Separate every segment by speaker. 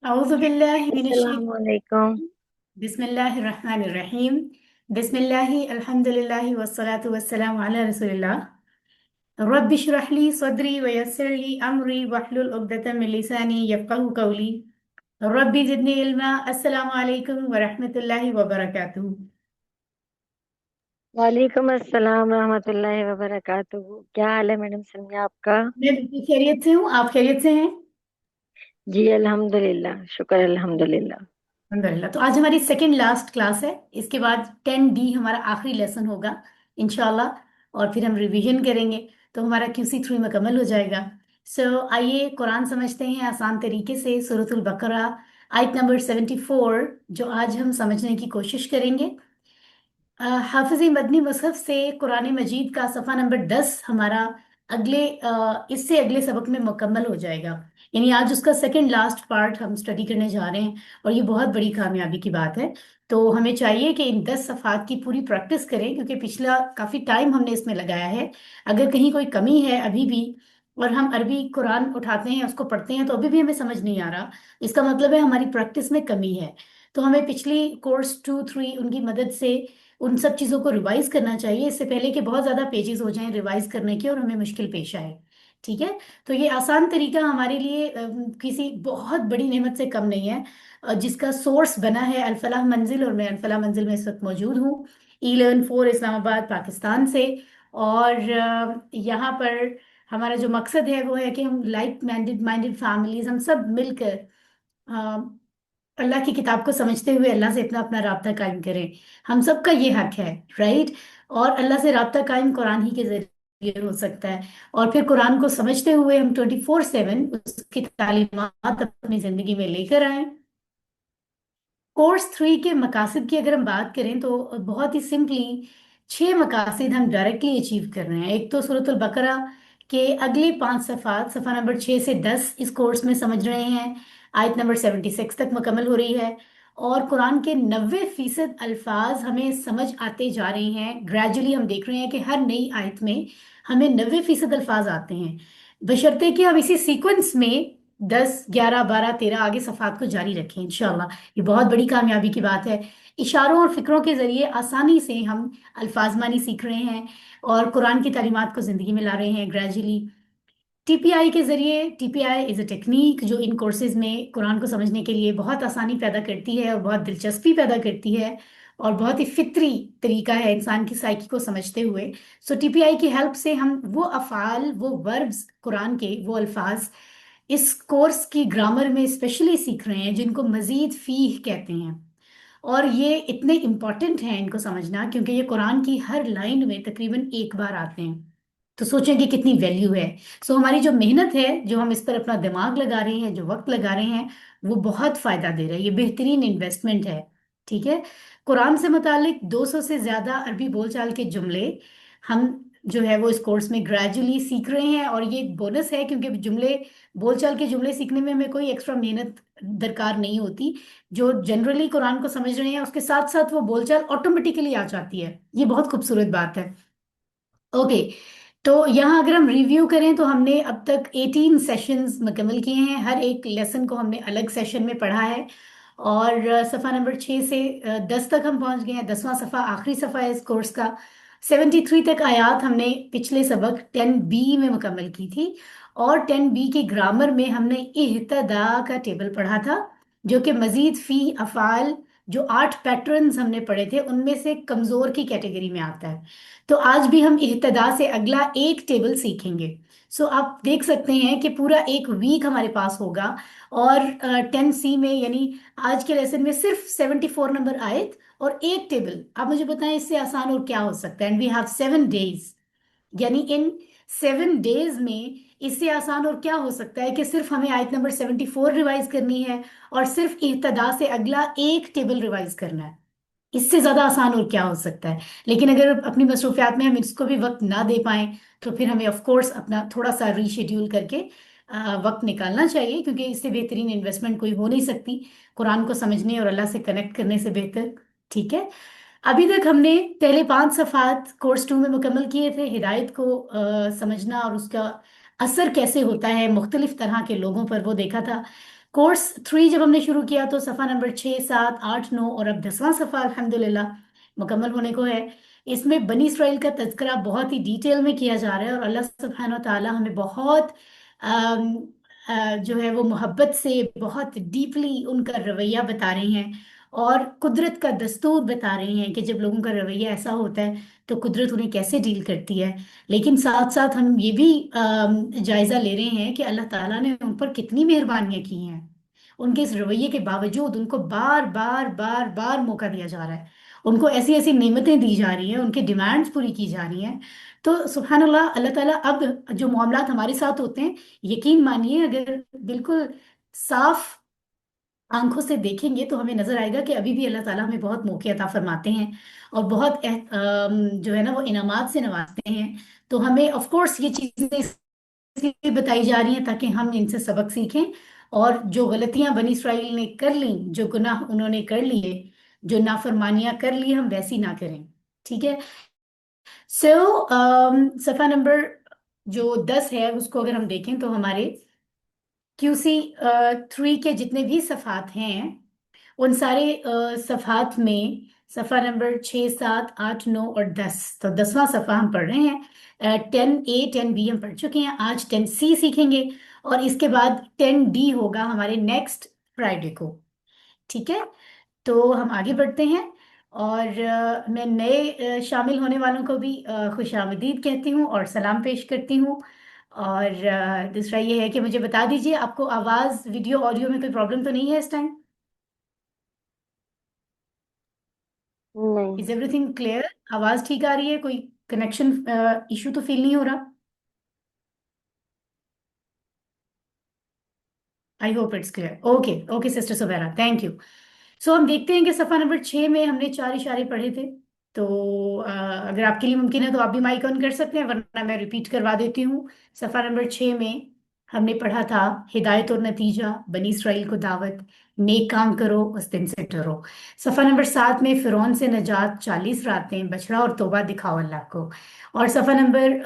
Speaker 1: أعوذ بالله من
Speaker 2: السلام
Speaker 1: الشيطان
Speaker 2: علیکم۔
Speaker 1: الرجيم. بسم الله الرحمن الرحيم. بسم الله الحمد لله والصلاة والسلام على رسول الله. رب اشرح لي صدري ويسر لي أمري واحلل عقدة من لساني يفقهوا قولي. ربي زدني علما. السلام عليكم ورحمة الله وبركاته.
Speaker 2: وعلیکم السلام ورحمۃ اللہ وبرکاتہ۔ کیا حال ہے میڈم سمیہ آپ کا؟
Speaker 1: मैं बिल्कुल खैरियत से हूँ। आप खैरियत से हैं؟
Speaker 2: جی الحمد للہ، شکر الحمد للہ۔
Speaker 1: अलहमदुलिल्लाह। तो आज हमारी सेकेंड लास्ट क्लास है। इसके बाद 10D हमारा आखिरी लेसन होगा इंशाल्लाह, और फिर हम रिवीजन करेंगे तो हमारा QC3 मुकम्मल हो जाएगा। आइए कुरान समझते हैं आसान तरीके से। सूरतुल बकरा आयत नंबर 74 जो आज हम समझने की कोशिश करेंगे। हाफिज मदनी मुसहफ से कुरान मजीद का सफ़ा नंबर 10 हमारा इससे अगले सबक में मुकम्मल हो जाएगा। यानी आज उसका सेकंड लास्ट पार्ट हम स्टडी करने जा रहे हैं, और ये बहुत बड़ी कामयाबी की बात है। तो हमें चाहिए कि इन 10 सफ़ात की पूरी प्रैक्टिस करें, क्योंकि पिछला काफ़ी टाइम हमने इसमें लगाया है। अगर कहीं कोई कमी है अभी भी, और हम अरबी कुरान उठाते हैं उसको पढ़ते हैं तो अभी भी हमें समझ नहीं आ रहा, इसका मतलब है हमारी प्रैक्टिस में कमी है। तो हमें पिछली कोर्स 2 3 उनकी मदद से उन सब चीज़ों को रिवाइज करना चाहिए, इससे पहले कि बहुत ज़्यादा पेजेस हो जाएं रिवाइज करने के और हमें मुश्किल पेश आए। ठीक है। तो ये आसान तरीका हमारे लिए किसी बहुत बड़ी नेमत से कम नहीं है, जिसका सोर्स बना है अल-फलाह मंजिल, और मैं अल-फलाह मंजिल में इस वक्त मौजूद हूँ E-Learn 4 इस्लामाबाद पाकिस्तान से। और यहाँ पर हमारा जो मकसद है वो है कि हम लाइक माइंडेड माइंडेड फैमिलीज हम सब मिलकर अल्लाह की किताब को समझते हुए अल्लाह से अपना अपना राब्ता कायम करें। हम सबका ये हक है, राइट। और अल्लाह से राब्ता कायम कुरान ही के जरिए हो सकता है। और फिर कुरान को समझते हुए हम 24/7 उसकी तालीमात अपनी जिंदगी में लेकर आए। कोर्स 3 के मकासद की अगर हम बात करें तो बहुत ही सिंपली 6 मकासद हम डायरेक्टली अचीव कर रहे हैं। एक तो सूरतुल बकरा के अगले 5 सफ़ात, सफ़ा नंबर 6 से 10 इस कोर्स में समझ रहे हैं। आयत नंबर 76 तक मुकम्मल हो रही है, और कुरान के 90% अल्फाज हमें समझ आते जा रहे हैं। ग्रेजुअली हम देख रहे हैं कि हर नई आयत में हमें 90% अल्फाज आते हैं, बशर्ते कि हम इसी सीक्वेंस में 10 11 12 13 आगे सफ़ात को जारी रखें इंशाल्लाह। ये बहुत बड़ी कामयाबी की बात है। इशारों और फिक्रों के जरिए आसानी से हम अल्फाज मानी सीख रहे हैं और कुरान की तालीमात को जिंदगी में ला रहे हैं ग्रेजुअली। TPI के जरिए, TPI इज़ अ टेक्निक जो इन कोर्सेज में कुरान को समझने के लिए बहुत आसानी पैदा करती है और बहुत दिलचस्पी पैदा करती है, और बहुत ही फितरी तरीका है इंसान की साइकी को समझते हुए। TPI की हेल्प से हम वो अफ़ाल, वो वर्ब्स कुरान के, वो अल्फाज इस कोर्स की ग्रामर में स्पेशली सीख रहे हैं जिनको मजीद फीह कहते हैं। और ये इतने इम्पॉर्टेंट हैं इनको समझना, क्योंकि ये कुरान की हर लाइन में तकरीबन एक बार आते हैं। तो सोचें कि कितनी वैल्यू है। हमारी जो मेहनत है, जो हम इस पर अपना दिमाग लगा रहे हैं, जो वक्त लगा रहे हैं, वो बहुत फायदा दे रहा है। ये बेहतरीन इन्वेस्टमेंट है। ठीक है। कुरान से मुतालिक 200 से ज्यादा अरबी बोलचाल के जुमले हम जो है वो इस कोर्स में ग्रेजुअली सीख रहे हैं, और ये एक बोनस है क्योंकि जुमले, बोलचाल के जुमले सीखने में हमें कोई एक्स्ट्रा मेहनत दरकार नहीं होती। जो जनरली कुरान को समझ रहे हैं उसके साथ साथ वो बोलचाल ऑटोमेटिकली आ जाती है। ये बहुत खूबसूरत बात है। ओके। तो यहाँ अगर हम रिव्यू करें तो हमने अब तक 18 सेशंस मुकम्मल किए हैं। हर एक लेसन को हमने अलग सेशन में पढ़ा है, और सफ़ा नंबर 6 से 10 तक हम पहुंच गए हैं। 10वां सफ़ा आखिरी सफ़ा है इस कोर्स का। 73 तक आयात हमने पिछले सबक 10B में मुकम्मल की थी, और 10B की ग्रामर में हमने इह्तदा का टेबल पढ़ा था, जो कि मजीद फी अफ़ाल, जो 8 पैटर्न्स हमने पढ़े थे उनमें से कमज़ोर की कैटेगरी में आता है। तो आज भी हम इब्तदा से अगला एक टेबल सीखेंगे। आप देख सकते हैं कि पूरा एक वीक हमारे पास होगा, और 10C में यानी आज के लेसन में सिर्फ 74 नंबर आयत और एक टेबल। आप मुझे बताएं इससे आसान और क्या हो सकता है। एंड वी हैव 7 डेज, यानी इन 7 डेज में इससे आसान और क्या हो सकता है कि सिर्फ हमें आयत नंबर 74 रिवाइज करनी है, और सिर्फ इब्तदा से अगला एक टेबल रिवाइज करना है। इससे ज्यादा आसान और क्या हो सकता है। लेकिन अगर अपनी मसरूफियात में हम इसको भी वक्त ना दे पाए तो फिर हमें ऑफ कोर्स अपना थोड़ा सा रीशेड्यूल करके वक्त निकालना चाहिए, क्योंकि इससे बेहतरीन इन्वेस्टमेंट कोई हो नहीं सकती कुरान को समझने और अल्लाह से कनेक्ट करने से बेहतर। ठीक है। अभी तक हमने पहले 5 सफ़ात कोर्स 2 में मुकम्मल किए थे। हिदायत को समझना और उसका असर कैसे होता है मुख्तलिफ तरह के लोगों पर, वो देखा था। कोर्स 3 जब हमने शुरू किया तो सफ़ा नंबर 6, 7, 8, 9 और अब 10वां सफ़ा अल्हम्दुलिल्लाह मुकम्मल होने को है। इसमें बनी इसराइल का तज़किरा बहुत ही डिटेल में किया जा रहा है, और अल्लाह सुब्हानहू व तआला हमें बहुत अम, जो है वो मोहब्बत से बहुत डीपली उनका रवैया बता रहे हैं, और कुदरत का दस्तूर बता रहे हैं कि जब लोगों का रवैया ऐसा होता है तो कुदरत उन्हें कैसे डील करती है। लेकिन साथ साथ हम ये भी जायजा ले रहे हैं कि अल्लाह ताला ने उन पर कितनी मेहरबानियां की हैं। उनके इस रवैये के बावजूद उनको बार बार बार बार मौका दिया जा रहा है, उनको ऐसी ऐसी नेमतें दी जा रही हैं, उनकी डिमांड्स पूरी की जा रही हैं। तो सुबहान अल्लाह, अल्लाह ताला अब जो मामलात हमारे साथ होते हैं, यकीन मानिए अगर बिल्कुल साफ आंखों से देखेंगे तो हमें नजर आएगा कि अभी भी अल्लाह ताला हमें बहुत मौके अता फरमाते हैं, और बहुत जो है ना वो इनामात से नवाजते हैं। तो हमें ऑफ कोर्स ये चीजें इसलिए बताई जा रही हैं ताकि हम इनसे सबक सीखें, और जो गलतियां बनी इसराइल ने कर ली, जो गुनाह उन्होंने कर लिए, जो नाफरमानियां कर ली, हम वैसी ना करें। ठीक है। सो सफा नंबर जो 10 है उसको अगर हम देखें तो हमारे क्यूसी 3 के जितने भी सफ़ात हैं उन सारे सफ़ात में सफ़ा नंबर 6, 7, 8, 9 और 10, तो 10वां सफ़ा हम पढ़ रहे हैं। 10A 10B हम पढ़ चुके हैं, आज 10C सीखेंगे, और इसके बाद 10D होगा हमारे नेक्स्ट फ्राइडे को। ठीक है। तो हम आगे बढ़ते हैं, और मैं नए शामिल होने वालों को भी खुश आमदीद कहती हूँ और सलाम पेश करती हूँ। और दूसरा ये है कि मुझे बता दीजिए, आपको आवाज़ वीडियो ऑडियो में कोई प्रॉब्लम तो नहीं है इस टाइम?
Speaker 2: नहीं।
Speaker 1: Is everything clear? आवाज़ ठीक आ रही है? कोई कनेक्शन इशू तो फील नहीं हो रहा? I hope it's clear. Okay okay sister Subaira, thank you. So हम देखते हैं कि सफ़ा नंबर 6 में हमने 4 इशारे पढ़े थे। तो अगर आपके लिए मुमकिन है तो आप भी माइक ऑन कर सकते हैं, वरना मैं रिपीट करवा देती हूँ। सफ़ा नंबर 6 में हमने पढ़ा था हिदायत और नतीजा, बनी इसराइल को दावत, नेक काम करो उस दिन से डरो। सफ़ा नंबर 7 में फिरौन से नजात, 40 रातें, बछड़ा और तौबा दिखाओ अल्लाह को। और सफ़ा नंबर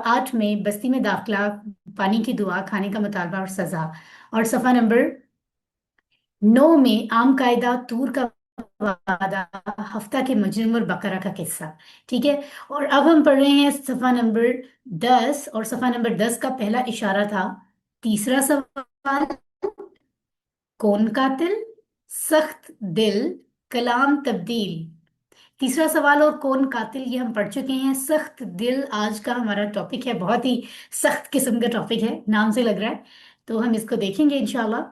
Speaker 1: 8 में बस्ती में दाखला, पानी की दुआ, खाने का मुतालबा और सज़ा। और सफ़ा नंबर 9 में आम कायदा, तूर का वादा, हफ्ता के मुजरिम और बकरा का किस्सा। ठीक है। और अब हम पढ़ रहे हैं सफा नंबर 10, और सफा नंबर 10 का पहला इशारा था तीसरा सवाल, कौन कातिल, सख्त दिल, कलाम तब्दील। तीसरा सवाल और कौन कातिल ये हम पढ़ चुके हैं। सख्त दिल आज का हमारा टॉपिक है, बहुत ही सख्त किस्म का टॉपिक है, नाम से लग रहा है। तो हम इसको देखेंगे इंशाल्लाह,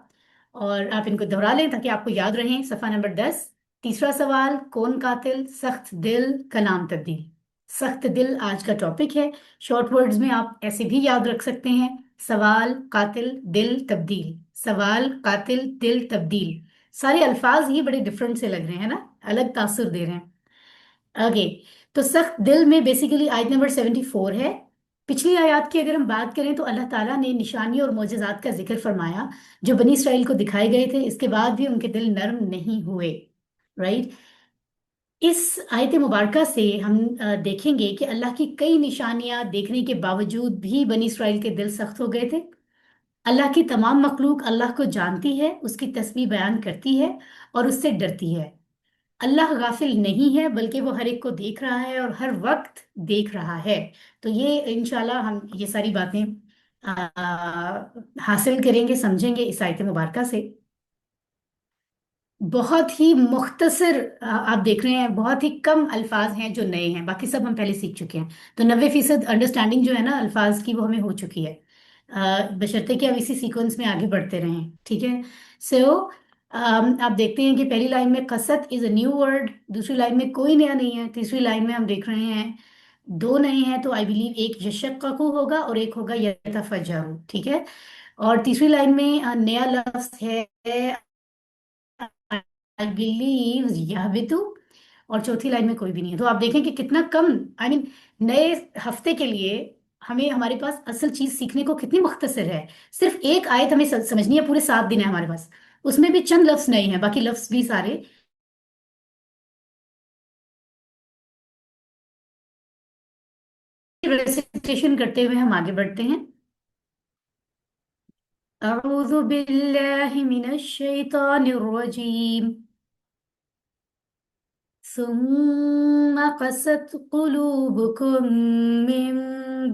Speaker 1: और आप इनको दोहरा लें ताकि आपको याद रहे। सफा नंबर 10, तीसरा सवाल, कौन कातिल, सख्त दिल, कलाम तब्दील। सख्त दिल आज का टॉपिक है। शॉर्ट वर्ड्स में आप ऐसे भी याद रख सकते हैं, सवाल कातिल दिल तब्दील, सवाल कातिल दिल तब्दील। सारे अल्फाज ही बड़े डिफरेंट से लग रहे हैं ना, अलग तासुर दे रहे हैं। ओके। तो सख्त दिल में बेसिकली आयत नंबर 74 है। पिछली आयत की अगर हम बात करें तो अल्लाह ताला ने निशानी और मोजज़ात का जिक्र फरमाया जो बनी इसराइल को दिखाए गए थे, इसके बाद भी उनके दिल नर्म नहीं हुए। राइट। इस आयत मुबारका से हम देखेंगे कि अल्लाह की कई निशानियां देखने के बावजूद भी बनी इसराइल के दिल सख्त हो गए थे। अल्लाह की तमाम मखलूक अल्लाह को जानती है, उसकी तस्बीह बयान करती है और उससे डरती है। अल्लाह गाफिल नहीं है, बल्कि वो हर एक को देख रहा है और हर वक्त देख रहा है। तो ये इंशाल्लाह हम ये सारी बातें हासिल करेंगे, समझेंगे इस आयत मुबारका से। बहुत ही मुख्तसर आप देख रहे हैं, बहुत ही कम अल्फाज हैं जो नए हैं, बाकी सब हम पहले सीख चुके हैं। तो 90% अंडरस्टैंडिंग जो है ना अल्फाज की, वो हमें हो चुकी है, बशर्ते कि अब इसी सीक्वेंस में आगे बढ़ते रहें। ठीक है। सो आप देखते हैं कि पहली लाइन में कसत इज अ न्यू वर्ड, दूसरी लाइन में कोई नया नहीं है, तीसरी लाइन में हम देख रहे हैं दो नए हैं। तो आई बिलीव एक यशक्ककू होगा और एक होगा यतफज्जरु। ठीक है। और तीसरी लाइन में नया लफ्ज है आई बिलीव यहबितु, और चौथी लाइन में कोई भी नहीं है। तो आप देखें कि कितना कम, आई मीन नए हफ्ते के लिए हमें हमारे पास असल चीज सीखने को कितनी मुख्तसर है। सिर्फ एक आयत हमें समझनी है, पूरे 7 दिन है हमारे पास, उसमें भी चंद लफ्ज नए हैं, बाकी लफ्ज भी सारे रेसिटेशन करते हुए हम आगे बढ़ते हैं। أعوذ بالله من الشيطان الرجيم. ثم قست قلوبكم من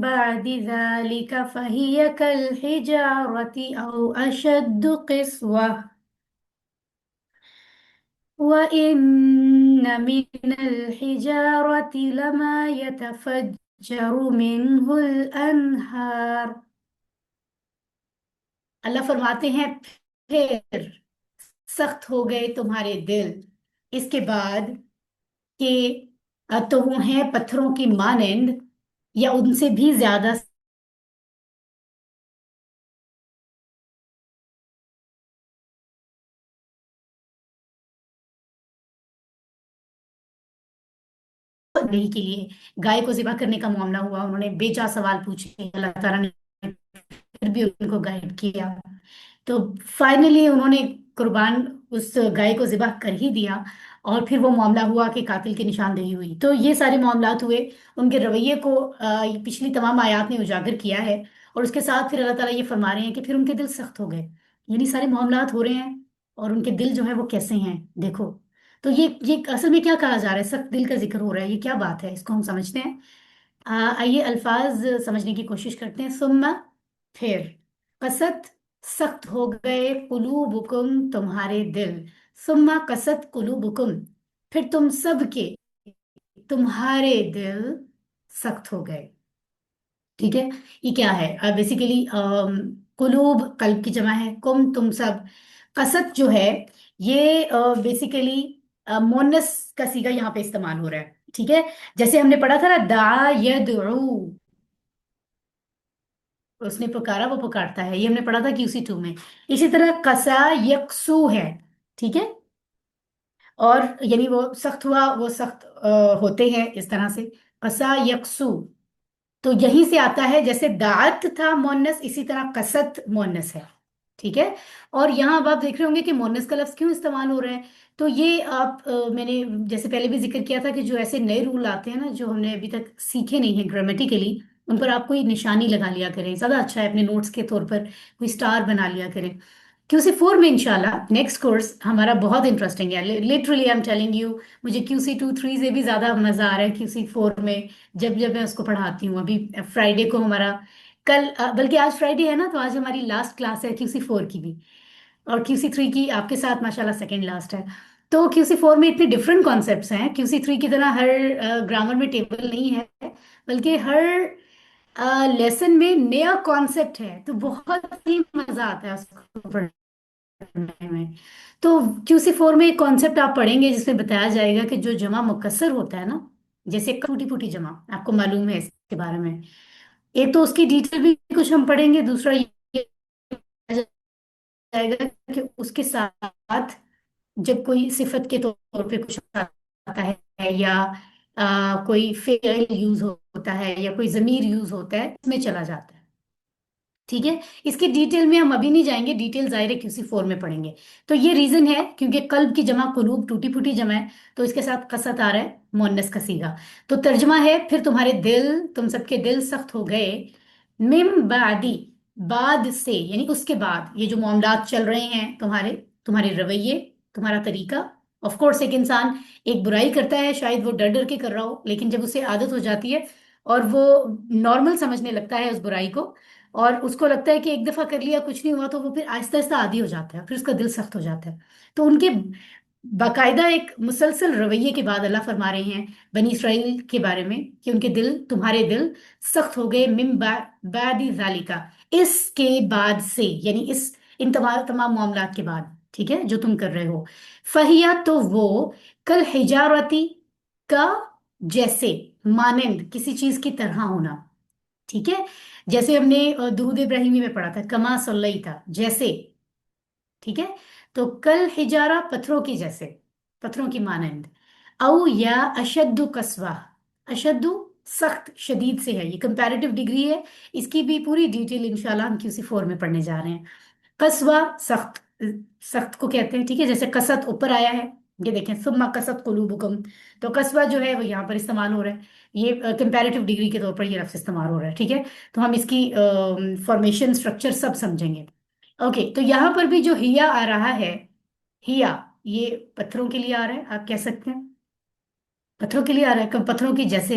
Speaker 1: بعد ذلك فهي كالحجارة أو أشد قسوة، وإن من الحجارة لما يتفجر منه الأنهار. अल्लाह फरमाते हैं, फिर सख्त हो गए तुम्हारे दिल इसके बाद कि तो वो हैं पत्थरों की मानंद या उनसे भी ज्यादा नहीं के लिए गाय को ज़िबा करने का मामला हुआ। उन्होंने बेजा सवाल पूछे, अल्लाह ताला ने फिर भी उनको गाइड किया। तो फाइनली उन्होंने कुर्बान उस गाय को ज़िबा कर ही दिया। और फिर वो मामला हुआ कि कातिल की निशानदेही हुई। तो ये सारे मामलात हुए। उनके रवैये को ये पिछली तमाम आयत ने उजागर किया है। और उसके साथ फिर अल्लाह ताला ये फरमा रहे हैं कि फिर उनके दिल सख्त हो गए। यानी सारे मामलात हो रहे हैं और उनके दिल जो है वो कैसे हैं देखो। तो ये असल में क्या कहा जा रहा है, सख्त दिल का जिक्र हो रहा है, ये क्या बात है, इसको हम समझते हैं। आइए अल्फाज समझने की कोशिश करते हैं। सुम्मा, फिर, कसत, सख्त हो गए, कुलूबुकुम, तुम्हारे दिल। सुम्मा कसत कुलूबुकुम, फिर तुम सब के, तुम्हारे दिल सख्त हो गए। ठीक है। ये क्या है बेसिकली, कुलूब कल्ब की जमा है, कुम तुम सब। कसत जो है ये बेसिकली मोनस का सीगा यहाँ पे इस्तेमाल हो रहा है। ठीक है। जैसे हमने पढ़ा था ना, दा यदउ, उसने पुकारा वो पुकारता है, ये हमने पढ़ा था QC2 में। इसी तरह कसा यकसू है। ठीक है। और यानी वो सख्त हुआ, वो सख्त होते हैं इस तरह से। कसा यकसू, तो यहीं से आता है, जैसे दात था मोनस, इसी तरह कसत मोनस है। ठीक है। और यहाँ अब आप देख रहे होंगे कि मोनस का लफ्ज क्यों इस्तेमाल हो रहा है। तो ये आप मैंने जैसे पहले भी जिक्र किया था कि जो ऐसे नए रूल आते हैं ना, जो हमने अभी तक सीखे नहीं है ग्रामेटिकली, उन पर आप कोई निशानी लगा लिया करें, ज्यादा अच्छा है। अपने नोट्स के तौर पर कोई स्टार बना लिया करें। QC4 में इंशाल्लाह नेक्स्ट कोर्स हमारा बहुत इंटरेस्टिंग है, literally I am telling you. मुझे QC2 3 से भी ज्यादा मजा आ रहा है QC4 में, जब जब मैं उसको पढ़ाती हूँ। अभी फ्राइडे को हमारा, कल बल्कि आज फ्राइडे है ना, तो आज हमारी लास्ट क्लास है QC4 की भी। और QC3 की आपके साथ माशाल्लाह सेकेंड लास्ट है। तो QC4 में इतने डिफरेंट कॉन्सेप्ट्स हैं। QC3 की तरह हर ग्रामर में टेबल नहीं है, बल्कि हर लेसन में नया कॉन्सेप्ट है। तो बहुत ही मजा आता है उसको पढ़ने में। तो QC4 में एक कॉन्सेप्ट आप पढ़ेंगे जिसमें बताया जाएगा कि जो जमा मुकस्सर होता है ना, जैसे टूटी फूटी जमा, आपको मालूम है इसके बारे में। एक तो उसकी डिटेल भी कुछ हम पढ़ेंगे, दूसरा ये जाएगा कि उसके साथ जब कोई सिफत के तौर पे कुछ आता है, या कोई फेल यूज होता है, या कोई जमीर यूज होता है, इसमें चला जाता है। ठीक है। इसके डिटेल में हम अभी नहीं जाएंगे, डिटेल जाहिर है QC4 में पढ़ेंगे। तो ये रीजन है क्योंकि कल्ब की जमा कुलूब, टूटी फूटी जमा है, तो इसके साथ कसत आ रहा है, मुअन्नस का सीगा। तो तर्जमा है, फिर तुम्हारे दिल, तुम सबके दिल सख्त हो गए, मिम बादी, बाद से, यानी उसके बाद। ये जो मामलात चल रहे हैं तुम्हारे, तुम्हारे रवैये, तुम्हारा तरीका। ऑफ कोर्स एक इंसान एक बुराई करता है, शायद वो डर डर के कर रहा हो, लेकिन जब उसे आदत हो जाती है और वो नॉर्मल समझने लगता है उस बुराई को, और उसको लगता है कि एक दफा कर लिया कुछ नहीं हुआ, तो वो फिर आहिस्ता आहिस्ता आदी हो जाता है, फिर उसका दिल सख्त हो जाता है। तो उनके बाकायदा एक मुसलसल रवैये के बाद अल्लाह फरमा रहे हैं बनी इसराइल के बारे में कि उनके दिल, तुम्हारे दिल सख्त हो गए, बादी जालिका, इसके बाद से, यानी इस इन तमाम तमाम मामलात के बाद। ठीक है, जो तुम कर रहे हो। फहिया, तो वो, कल हिजारती, का, जैसे, मानंद, किसी चीज की तरह होना। ठीक है। जैसे हमने दुरूद इब्राहिमी में पढ़ा था, कमा सल्लई था, जैसे। ठीक है। तो कल हिजारा, पत्थरों की जैसे, पत्थरों की मानंद। औ या अशद्दु कसवा, अशद्दु सख्त, शदीद से है, ये कंपैरेटिव डिग्री है। इसकी भी पूरी डिटेल इंशाल्लाह हम QC4 में पढ़ने जा रहे हैं। कस्वा, सख्त, सख्त को कहते हैं। ठीक है। जैसे कसत ऊपर आया है, ये देखें, सुम्मा कसत कुलूबुकुम, तो कस्वा जो है वो यहाँ पर इस्तेमाल हो रहा है। ये कंपैरेटिव डिग्री के तौर पर ये लफ्ज इस्तेमाल हो रहा है। ठीक है। तो हम इसकी फॉर्मेशन, स्ट्रक्चर सब समझेंगे। ओके, तो यहाँ पर भी जो हिया आ रहा है, हिया, ये पत्थरों के लिए आ रहा है, आप कह सकते हैं पत्थरों के लिए आ रहा है, पत्थरों की जैसे।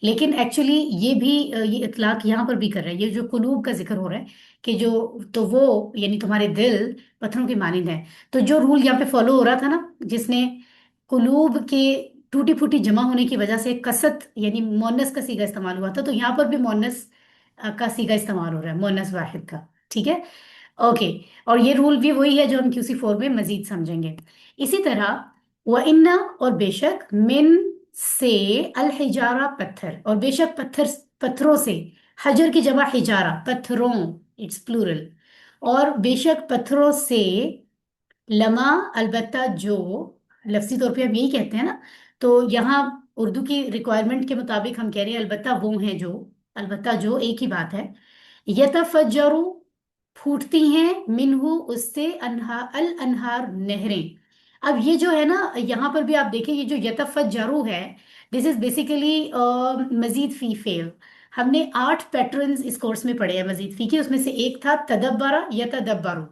Speaker 1: लेकिन एक्चुअली ये भी ये इतलाक यहाँ पर भी कर रहा है, ये जो कुलूब का जिक्र हो रहा है कि जो, तो वो यानी तुम्हारे दिल पत्थरों की मानिंद है। तो जो रूल यहाँ पे फॉलो हो रहा था ना, जिसने कुलूब के टूटी फूटी जमा होने की वजह से कसत यानी मोनस का सीगा इस्तेमाल हुआ था, तो यहाँ पर भी मोनस का सीगा इस्तेमाल हो रहा है, मोनस वाहिद का। ठीक है, ओके। और ये रूल भी वही है जो हम क्यूसी फोर में मजीद समझेंगे। इसी तरह व इन्ना, और बेशक, मिन से, अल हिजारा पत्थर, और बेशक पत्थर, पत्थरों से। हजर की जगह हिजारा, पत्थरों, इट्स प्लूरल। और बेशक पत्थरों से, लमा, अलबत्ता जो, लफ्जी तौर पे हम यही कहते हैं ना, तो यहाँ उर्दू की रिक्वायरमेंट के मुताबिक हम कह रहे हैं अलबत्ता वो हैं जो, अलबत्ता जो एक ही बात है। यतफज्जरु, फूटती हैं, मिनहु, उससे, अनहा अल अनहार, नहरें। अब ये जो है ना, यहाँ पर भी आप देखें, ये जो यतफज्जरु है, दिस इज बेसिकली मजीद फी फेल। हमने 8 पैटर्न्स इस कोर्स में पढ़े हैं मजीद फी के, उसमें से एक था तदब्बरा यतदब्बरु।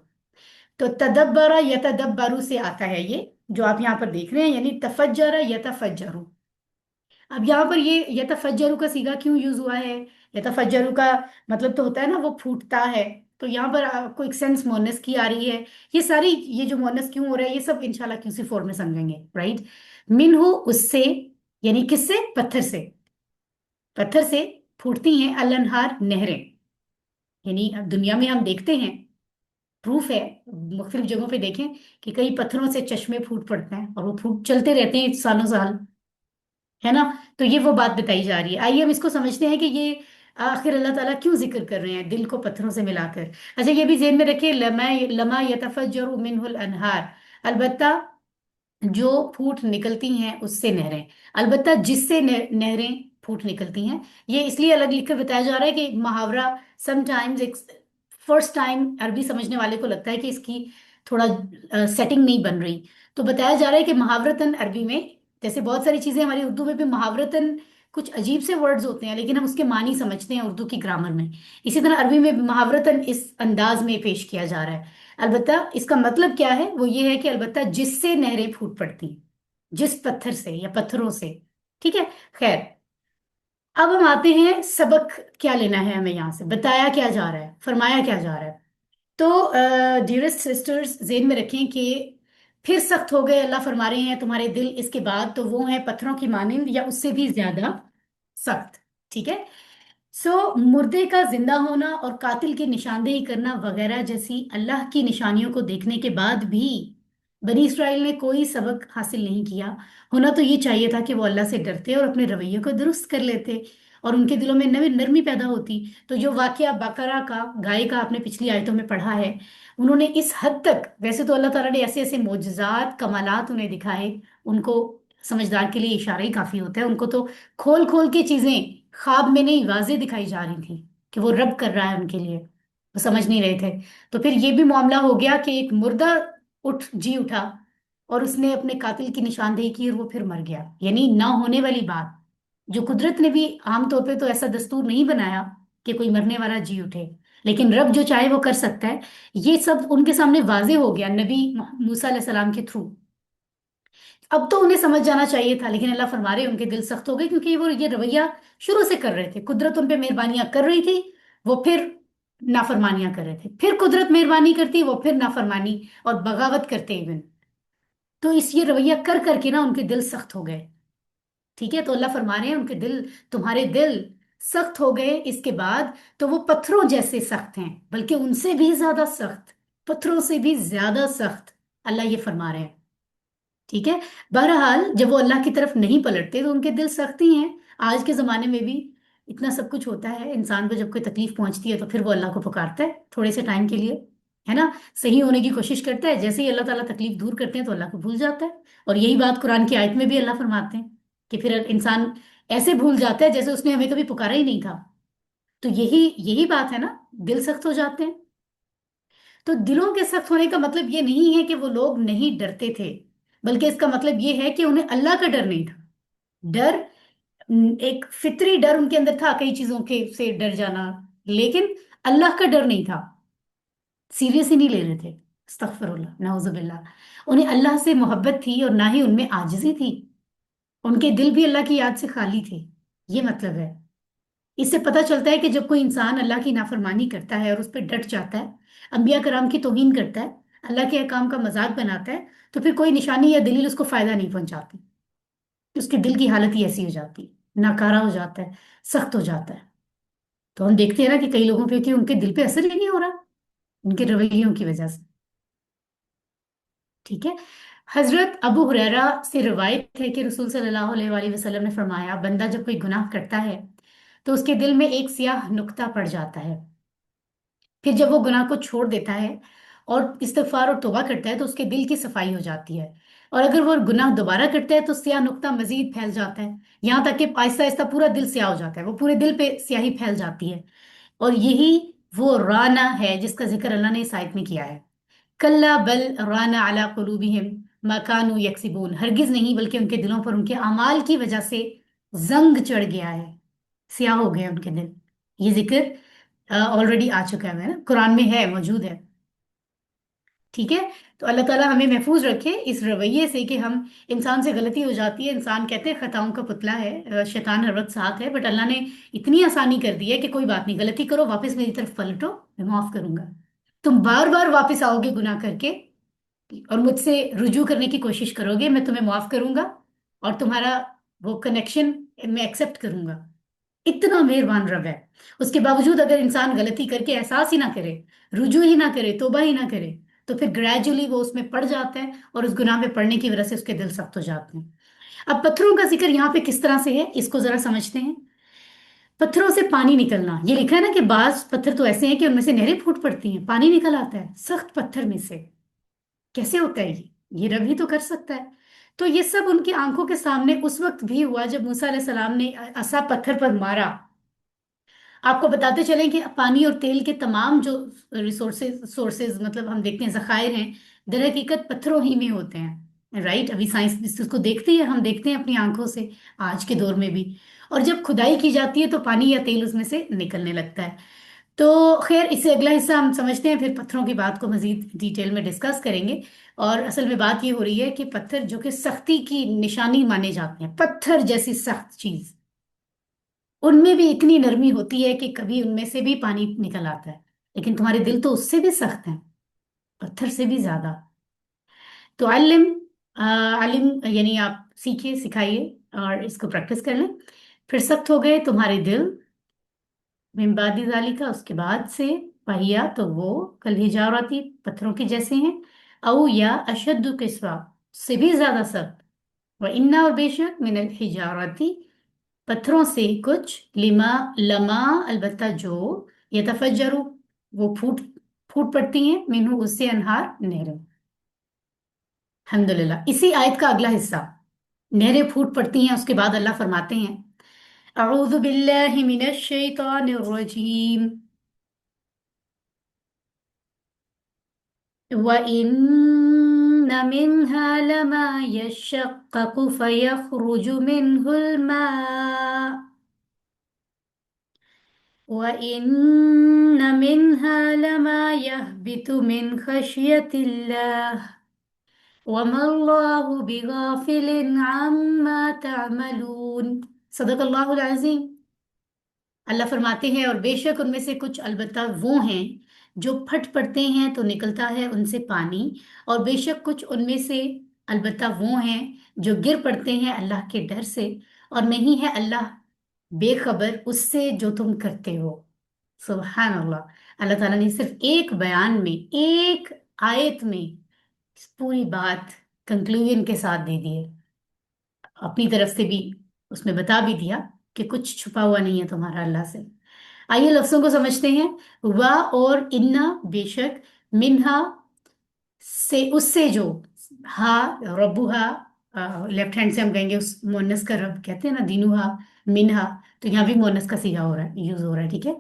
Speaker 1: तो तदब्बरा यतदब्बरु से आता है ये, जो आप यहाँ पर देख रहे हैं, यानी तफज्जरा यतफज्जरु। अब यहाँ पर ये यतफज्जरु का सीगा क्यों यूज हुआ है? यतफज्जरु का मतलब तो होता है ना वो फूटता है। तो यहाँ पर आपको एक सेंस मोनस की आ रही है। ये सारी, ये जो मोनस क्यों हो रहा है, ये सब इंशाल्लाह क्यूसी फोर में समझेंगे, राइट। मिनहु, उससे, यानी किससे? पत्थर से। पत्थर से फूटती हैं अल-अनहार, नहरें। यानी अब दुनिया में हम देखते हैं, प्रूफ है, मुख्तलिफ जगहों पे देखें कि कई पत्थरों से चश्मे फूट पड़ते हैं और वो फूट चलते रहते हैं सालों साल, है ना। तो ये वो बात बताई जा रही है। आइए हम इसको समझते हैं कि ये आखिर अल्लाह ताला क्यों जिक्र कर रहे हैं दिल को पत्थरों से मिलाकर। अच्छा, ये भी ज़हन में रखिए, लमा, लमा यतफज्जरु मिनहुल अनहार, अलबत्ता जो फूट निकलती हैं उससे नहरें, अलबत्ता जिससे नहरें फूट निकलती हैं। ये इसलिए अलग लिखकर बताया जा रहा है कि मुहावरा समटाइम्स एक, फर्स्ट टाइम अरबी समझने वाले को लगता है कि इसकी थोड़ा सेटिंग नहीं बन रही। तो बताया जा रहा है कि मुहावरतन अरबी में, जैसे बहुत सारी चीजें हमारी उर्दू में भी मुहावरतन कुछ अजीब से वर्ड्स होते हैं, लेकिन हम उसके मानी समझते हैं उर्दू की ग्रामर में। इसी तरह अरबी में भी मुहावरतन इस अंदाज में पेश किया जा रहा है। अलबत्ता इसका मतलब क्या है, वो ये है कि अलबत्ता जिससे नहरें फूट पड़ती हैं, जिस पत्थर से या पत्थरों से। ठीक है, खैर। अब हम आते हैं सबक क्या लेना है हमें, यहाँ से बताया क्या जा रहा है, फरमाया क्या जा रहा है। तो डियरेस्ट सिस्टर्स, जेन में रखें कि फिर सख्त हो गए, अल्लाह फरमा रहे हैं तुम्हारे दिल इसके बाद तो वो हैं पत्थरों की मानिंद या उससे भी ज्यादा सख्त। ठीक है। सो मुर्दे का जिंदा होना और कातिल की निशानदेही करना वगैरह जैसी अल्लाह की निशानियों को देखने के बाद भी बनी इसराइल ने कोई सबक हासिल नहीं किया। होना तो ये चाहिए था कि वो अल्लाह से डरते और अपने रवैये को दुरुस्त कर लेते और उनके दिलों में नवी नरमी पैदा होती। तो जो वाकया बकरा का, गाय का, आपने पिछली आयतों में पढ़ा है, उन्होंने इस हद तक, वैसे तो अल्लाह ताला ने ऐसे ऐसे मोजजात कमालात उन्हें दिखाए, उनको, समझदार के लिए इशारा ही काफी होता है, उनको तो खोल खोल के चीजें ख्वाब में नहीं वाजे दिखाई जा रही थी कि वो रब कर रहा है उनके लिए, वो समझ नहीं रहे थे। तो फिर ये भी मामला हो गया कि एक मुर्दा उठ जी उठा और उसने अपने कातिल की निशानदेही की और वो फिर मर गया, यानी ना होने वाली बात, जो कुदरत ने भी आमतौर पे तो ऐसा दस्तूर नहीं बनाया कि कोई मरने वाला जी उठे, लेकिन रब जो चाहे वो कर सकता है। ये सब उनके सामने वाजे हो गया नबी मूसा अलैहि सलाम के थ्रू। अब तो उन्हें समझ जाना चाहिए था, लेकिन अल्लाह फरमा रहे उनके दिल सख्त हो गए, क्योंकि वो ये रवैया शुरू से कर रहे थे, कुदरत उन पे मेहरबानियां कर रही थी, वो फिर नाफरमानियां कर रहे थे, फिर कुदरत मेहरबानी करती, वो फिर नाफरमानी और बगावत करते इवन। तो इस ये रवैया कर करके ना उनके दिल सख्त हो गए। ठीक है, तो अल्लाह फरमा रहे हैं उनके दिल, तुम्हारे दिल सख्त हो गए इसके बाद, तो वो पत्थरों जैसे सख्त हैं, बल्कि उनसे भी ज्यादा सख्त, पत्थरों से भी ज्यादा सख्त, अल्लाह ये फरमा रहे हैं। ठीक है। बहरहाल जब वो अल्लाह की तरफ नहीं पलटते तो उनके दिल सख्त ही हैं। आज के जमाने में भी इतना सब कुछ होता है, इंसान को जब कोई तकलीफ पहुंचती है तो फिर वो अल्लाह को पुकारता है थोड़े से टाइम के लिए, है ना, सही होने की कोशिश करता है। जैसे ही अल्लाह ताला तकलीफ दूर करते हैं तो अल्लाह को भूल जाता है। और यही बात कुरान की आयत में भी अल्लाह फरमाते हैं कि फिर इंसान ऐसे भूल जाता है जैसे उसने हमें कभी पुकारा ही नहीं था। तो यही यही बात है ना, दिल सख्त हो जाते हैं। तो दिलों के सख्त होने का मतलब ये नहीं है कि वो लोग नहीं डरते थे, बल्कि इसका मतलब ये है कि उन्हें अल्लाह का डर नहीं था। डर, एक फितरी डर उनके अंदर था, कई चीजों के से डर जाना, लेकिन अल्लाह का डर नहीं था। सीरियस ही नहीं ले रहे थे। अस्तगफिरुल्लाह नाउजुबिल्लाह। उन्हें अल्लाह से मोहब्बत थी और ना ही उनमें आजिज़ी थी। उनके दिल भी अल्लाह की याद से खाली थे। ये मतलब है। इससे पता चलता है कि जब कोई इंसान अल्लाह की नाफरमानी करता है और उस पर डट जाता है, अंबिया कराम की तौहीन करता है, अल्लाह के अहकाम का मजाक बनाता है, तो फिर कोई निशानी या दलील उसको फायदा नहीं पहुंचाती। उसके दिल की हालत ही ऐसी हो जाती है, नाकारा हो जाता है, सख्त हो जाता है। तो हम देखते हैं ना कि कई लोगों पे कि उनके दिल पे असर ही नहीं हो रहा, उनके रवैयों की वजह से। ठीक है। हजरत अबू हुरैरा से रिवायत है कि रसूल सल्लल्लाहु अलैहि वसल्लम ने फरमाया, बंदा जब कोई गुनाह करता है तो उसके दिल में एक स्याह नुक्ता पड़ जाता है। फिर जब वो गुनाह को छोड़ देता है और इस्तिगफार और तौबा करता है तो उसके दिल की सफाई हो जाती है। और अगर वो गुनाह दोबारा करता है तो स्याह नुक्ता मजीद फैल जाता है, यहाँ तक कि आहिस्ता आहिस्ता पूरा दिल स्याह हो जाता है, वो पूरे दिल पे स्याही फैल जाती है। और यही वो राना है जिसका जिक्र अल्लाह ने इस आयत में किया है। कल्ला बल राना अला कुलूबिहिम मा कानू यक्सिबून, हरगिज नहीं बल्कि उनके दिलों पर उनके अमाल की वजह से जंग चढ़ गया है, स्याह हो गए उनके दिल। ये जिक्र ऑलरेडी आ चुका है ना, कुरान में है, मौजूद है। ठीक है। तो अल्लाह ताला हमें महफूज रखे इस रवैये से कि हम, इंसान से गलती हो जाती है, इंसान कहते हैं खताओं का पुतला है, शैतान हर वक्त साथ है, बट अल्लाह ने इतनी आसानी कर दी है कि कोई बात नहीं, गलती करो वापस मेरी तरफ पलटो, मैं माफ करूंगा। तुम बार बार वापस आओगे गुनाह करके और मुझसे रुजू करने की कोशिश करोगे, मैं तुम्हें माफ करूंगा और तुम्हारा वो कनेक्शन मैं एक्सेप्ट करूंगा। इतना मेहरबान रब है। उसके बावजूद अगर इंसान गलती करके एहसास ही ना करे, रुजू ही ना करे, तौबा ही ना करे, तो फिर ग्रेजुअली वो उसमें पड़ जाता है और उस गुनाह में पड़ने की वजह से उसके दिल सख्त हो जाते हैं। अब पत्थरों का जिक्र यहाँ पे किस तरह से है, इसको जरा समझते हैं। पत्थरों से पानी निकलना, ये लिखा है ना कि बाज पत्थर तो ऐसे हैं कि उनमें से नहरें फूट पड़ती हैं, पानी निकल आता है सख्त पत्थर में से। कैसे होता है ये रब ही तो कर सकता है। तो ये सब उनकी आंखों के सामने उस वक्त भी हुआ जब मूसा अलैहि सलाम ने असा पत्थर पर मारा। आपको बताते चलें कि पानी और तेल के तमाम जो सोर्सेज मतलब हम देखते हैं जखायर हैं, दर हकीकत पत्थरों ही में होते हैं। राइट, अभी साइंस इस चीज को देखती है, हम देखते हैं अपनी आंखों से आज के दौर में भी। और जब खुदाई की जाती है तो पानी या तेल उसमें से निकलने लगता है। तो खैर, इससे अगला हिस्सा हम समझते हैं, फिर पत्थरों की बात को मजीद डिटेल में डिस्कस करेंगे। और असल में बात ये हो रही है कि पत्थर जो कि सख्ती की निशानी माने जाते हैं, पत्थर जैसी सख्त चीज, उनमें भी इतनी नरमी होती है कि कभी उनमें से भी पानी निकल आता है। लेकिन तुम्हारे दिल तो उससे भी सख्त हैं, पत्थर से भी ज्यादा। तो आलिम, आलिम यानी आप सीखिए, सिखाइए और इसको प्रैक्टिस कर लें। फिर सख्त हो गए तुम्हारे दिल, मिम्बादी जालिका, उसके बाद से पहिया तो वो कल हिजारती, पत्थरों के जैसे हैं। औ या अशद्दु किस्वा, से भी ज्यादा सख्त। व इन्ना, और बेशक, मिनल हिजारती, पत्थरों से कुछ, लिमा, लमा, अलबत्ता जो, यतफज्जरु, वो फूट फूट पड़ती हैं, मिनहु, उससे, अनहार, नहरें। अल्हम्दुलिल्लाह। इसी आयत का अगला हिस्सा, नहरें फूट पड़ती हैं, उसके बाद अल्लाह फरमाते हैं, अऊज़ु बिल्लाहि मिनश शैतानिर रजीम, व इन्न मिन्हा लमा यशक्ककु फयखरुजु मिनहुल मा, وإن منها لما يهبط من خشية الله وما الله بغافل عما تعملون। सदक अल्लाहुल अज़ीम। अल्लाह फरमाते हैं, और बेशक उनमें से कुछ अलबत्ता वो हैं जो फट पड़ते हैं तो निकलता है उनसे पानी, और बेशक कुछ उनमें से अलबत्ता वो हैं जो गिर पड़ते हैं अल्लाह के डर से, और नहीं है अल्लाह बेखबर उससे जो तुम करते हो। सुबहान अल्लाह। अल्लाह ताला ने सिर्फ एक बयान में, एक आयत में इस पूरी बात कंक्लूजन के साथ दे दी है। अपनी तरफ से भी उसमें बता भी दिया कि कुछ छुपा हुआ नहीं है तुम्हारा अल्लाह से। आइए लफ्जों को समझते हैं। वा और इन्ना, बेशक, मिन्हा, से, उससे जो, हा, रब्बुहा, लेफ्ट हैंड से हम कहेंगे उस मुअन्नस का रब कहते हैं ना, दीनुहा, मिन्हा, तो यहाँ भी मुअन्नस का सीगा हो रहा है, यूज हो रहा है। ठीक है।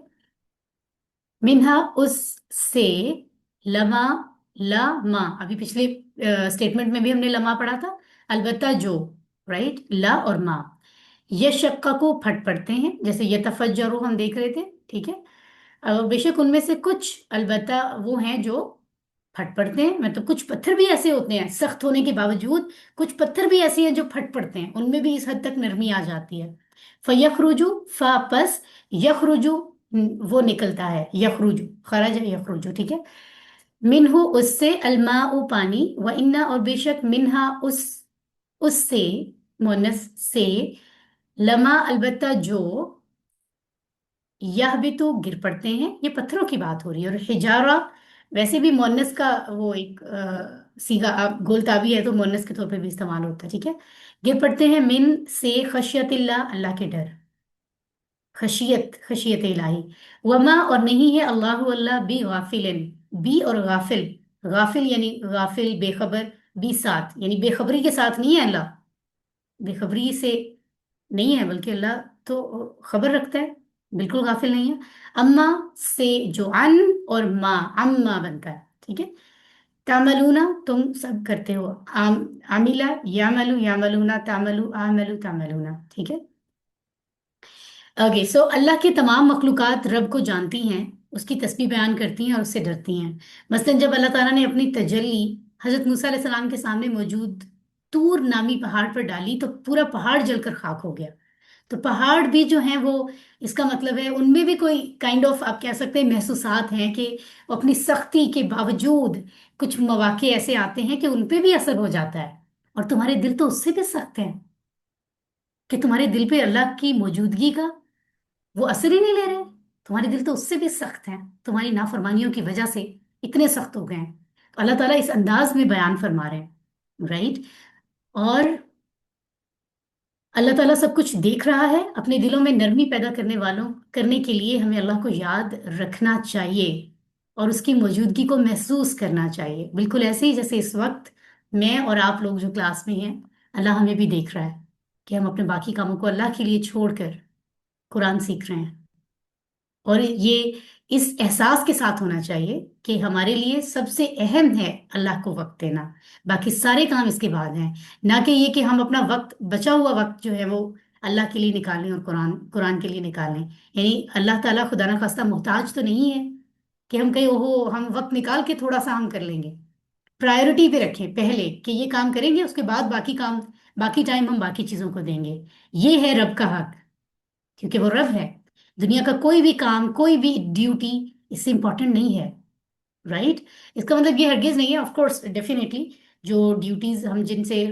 Speaker 1: मिन्हा, उस से, लमा, ला, मा, अभी पिछले स्टेटमेंट में भी हमने लमा पढ़ा था, अलबत्ता जो, राइट, ला और मा, ये शक्का को फट पड़ते हैं, जैसे ये तफज्जरो हम देख रहे थे। ठीक है। और बेशक उनमें से कुछ अलबत्ता वो हैं जो फट पड़ते हैं, मतलब कुछ पत्थर भी ऐसे होते हैं सख्त होने के बावजूद, कुछ पत्थर भी ऐसे हैं जो फट पड़ते हैं, उनमें भी इस हद तक नरमी आ जाती है। फयखरुजु, फापस, यखरुजु, वो निकलता है, यखरुजु, खरज है यखरुजु, ठीक है। मिनहु, उससे, अलमाउ, पानी, व इन्ना, और बेशक, मिनहा, उससे, मोनस से, लमा, अलबत्ता जो, यह भी तो गिर पड़ते हैं, ये पत्थरों की बात हो रही है। और हिजारा वैसे भी मोनस का वो एक सीगा गोलताबी है, तो मोनस के तौर पे भी इस्तेमाल होता है, ठीक है। गिर पड़ते हैं मिन से, खशियतिल्लाह, अल्लाह के डर, खशियत, खशियत इलाही। वमा, और नहीं है, अल्लाह, अल्लाह, बी गाफिलिन, बी और गाफिल, गाफिल यानी गाफिल बेखबर, बी साथ यानी बेखबरी के साथ नहीं है अल्लाह, बेखबरी से नहीं है, बल्कि अल्लाह तो खबर रखता है, बिल्कुल गाफिल नहीं है। अम्मा से, जो अन और मा, अम्मा बनता है, ठीक है। तामलूना, तुम सब करते हो, आमिला, यामलू, यामलूना, तामलू, आमलू, तामलूना, ठीक है। ओके, सो अल्लाह की तमाम मखलूकात रब को जानती हैं, उसकी तस्बीह बयान करती हैं और उससे डरती हैं। मसलन जब अल्लाह ताला ने अपनी तजल्ली हजरत मूसा अलैहिस्सलाम के सामने मौजूद तूर नामी पहाड़ पर डाली, तो पूरा पहाड़ जलकर खाक हो गया। तो पहाड़ भी जो हैं वो, इसका मतलब है उनमें भी कोई काइंड ऑफ, आप कह सकते हैं, महसूसात हैं कि वो अपनी सख्ती के बावजूद कुछ मौके ऐसे आते हैं कि उन पे भी असर हो जाता है। और तुम्हारे दिल तो उससे भी सख्त हैं कि तुम्हारे दिल पे अल्लाह की मौजूदगी का वो असर ही नहीं ले रहे। तुम्हारे दिल तो उससे भी सख्त हैं, तुम्हारी नाफरमानियों की वजह से इतने सख्त हो गए हैं। तो अल्लाह ताला इस अंदाज में बयान फरमा रहे हैं, राइट। और अल्लाह ताला सब कुछ देख रहा है, अपने दिलों में नरमी पैदा करने वालों, करने के लिए हमें अल्लाह को याद रखना चाहिए और उसकी मौजूदगी को महसूस करना चाहिए, बिल्कुल ऐसे ही जैसे इस वक्त मैं और आप लोग जो क्लास में हैं, अल्लाह हमें भी देख रहा है कि हम अपने बाकी कामों को अल्लाह के लिए छोड़कर कुरान सीख रहे हैं। और ये इस एहसास के साथ होना चाहिए कि हमारे लिए सबसे अहम है अल्लाह को वक्त देना, बाकी सारे काम इसके बाद हैं। ना कि ये कि हम अपना वक्त, बचा हुआ वक्त जो है वो अल्लाह के लिए निकालें और कुरान कुरान के लिए निकालें। यानी अल्लाह ताला खुदा ना खास्ता मोहताज तो नहीं है कि हम कहीं ओहो हम वक्त निकाल के थोड़ा सा हम कर लेंगे। प्रायोरिटी पे रखें पहले कि ये काम करेंगे, उसके बाद बाकी काम, बाकी टाइम हम बाकी चीजों को देंगे। ये है रब का हक, क्योंकि वो रब है। दुनिया का कोई भी काम, कोई भी ड्यूटी इससे इंपॉर्टेंट नहीं है, राइट। इसका मतलब ये हरगिज नहीं है, ऑफ कोर्स डेफिनेटली जो ड्यूटीज हम जिनसे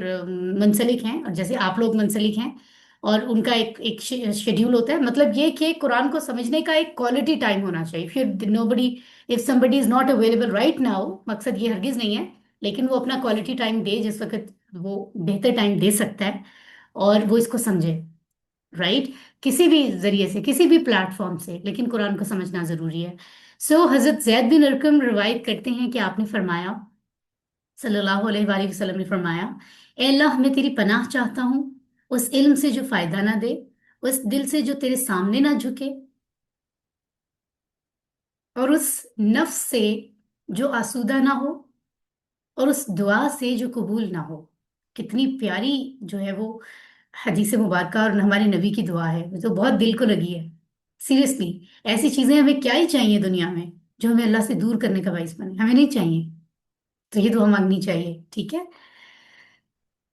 Speaker 1: मुंसलिक हैं, और जैसे आप लोग मुंसलिक हैं, और उनका एक एक शेड्यूल होता है, मतलब ये कि कुरान को समझने का एक क्वालिटी टाइम होना चाहिए। फिर nobody, if somebody is not available right now, मकसद ये हरगिज नहीं है, लेकिन वो अपना क्वालिटी टाइम दे जिस वक्त वो बेहतर टाइम दे सकता है, और वो इसको समझे, राइट। किसी भी जरिए से, किसी भी प्लेटफॉर्म से, लेकिन कुरान को समझना जरूरी है। सो हजरत जैद बिन अरकम रिवायत करते हैं कि आपने फरमाया, सल्लल्लाहु अलैहि वसल्लम ने फरमाया, ए अल्लाह, मैं तेरी पनाह चाहता हूँ उस इल्म से जो फायदा ना दे, उस दिल से जो तेरे सामने ना झुके, और उस नफ्स से जो आसूदा ना हो, और उस दुआ से जो कबूल ना हो। कितनी प्यारी जो है वो हदीस मुबारक और हमारे नबी की दुआ है, वो तो बहुत दिल को लगी है। सीरियसली, ऐसी चीजें हमें क्या ही चाहिए दुनिया में जो हमें अल्लाह से दूर करने का बाइस बने, हमें नहीं चाहिए। तो ये दुआ मांगनी चाहिए, ठीक है।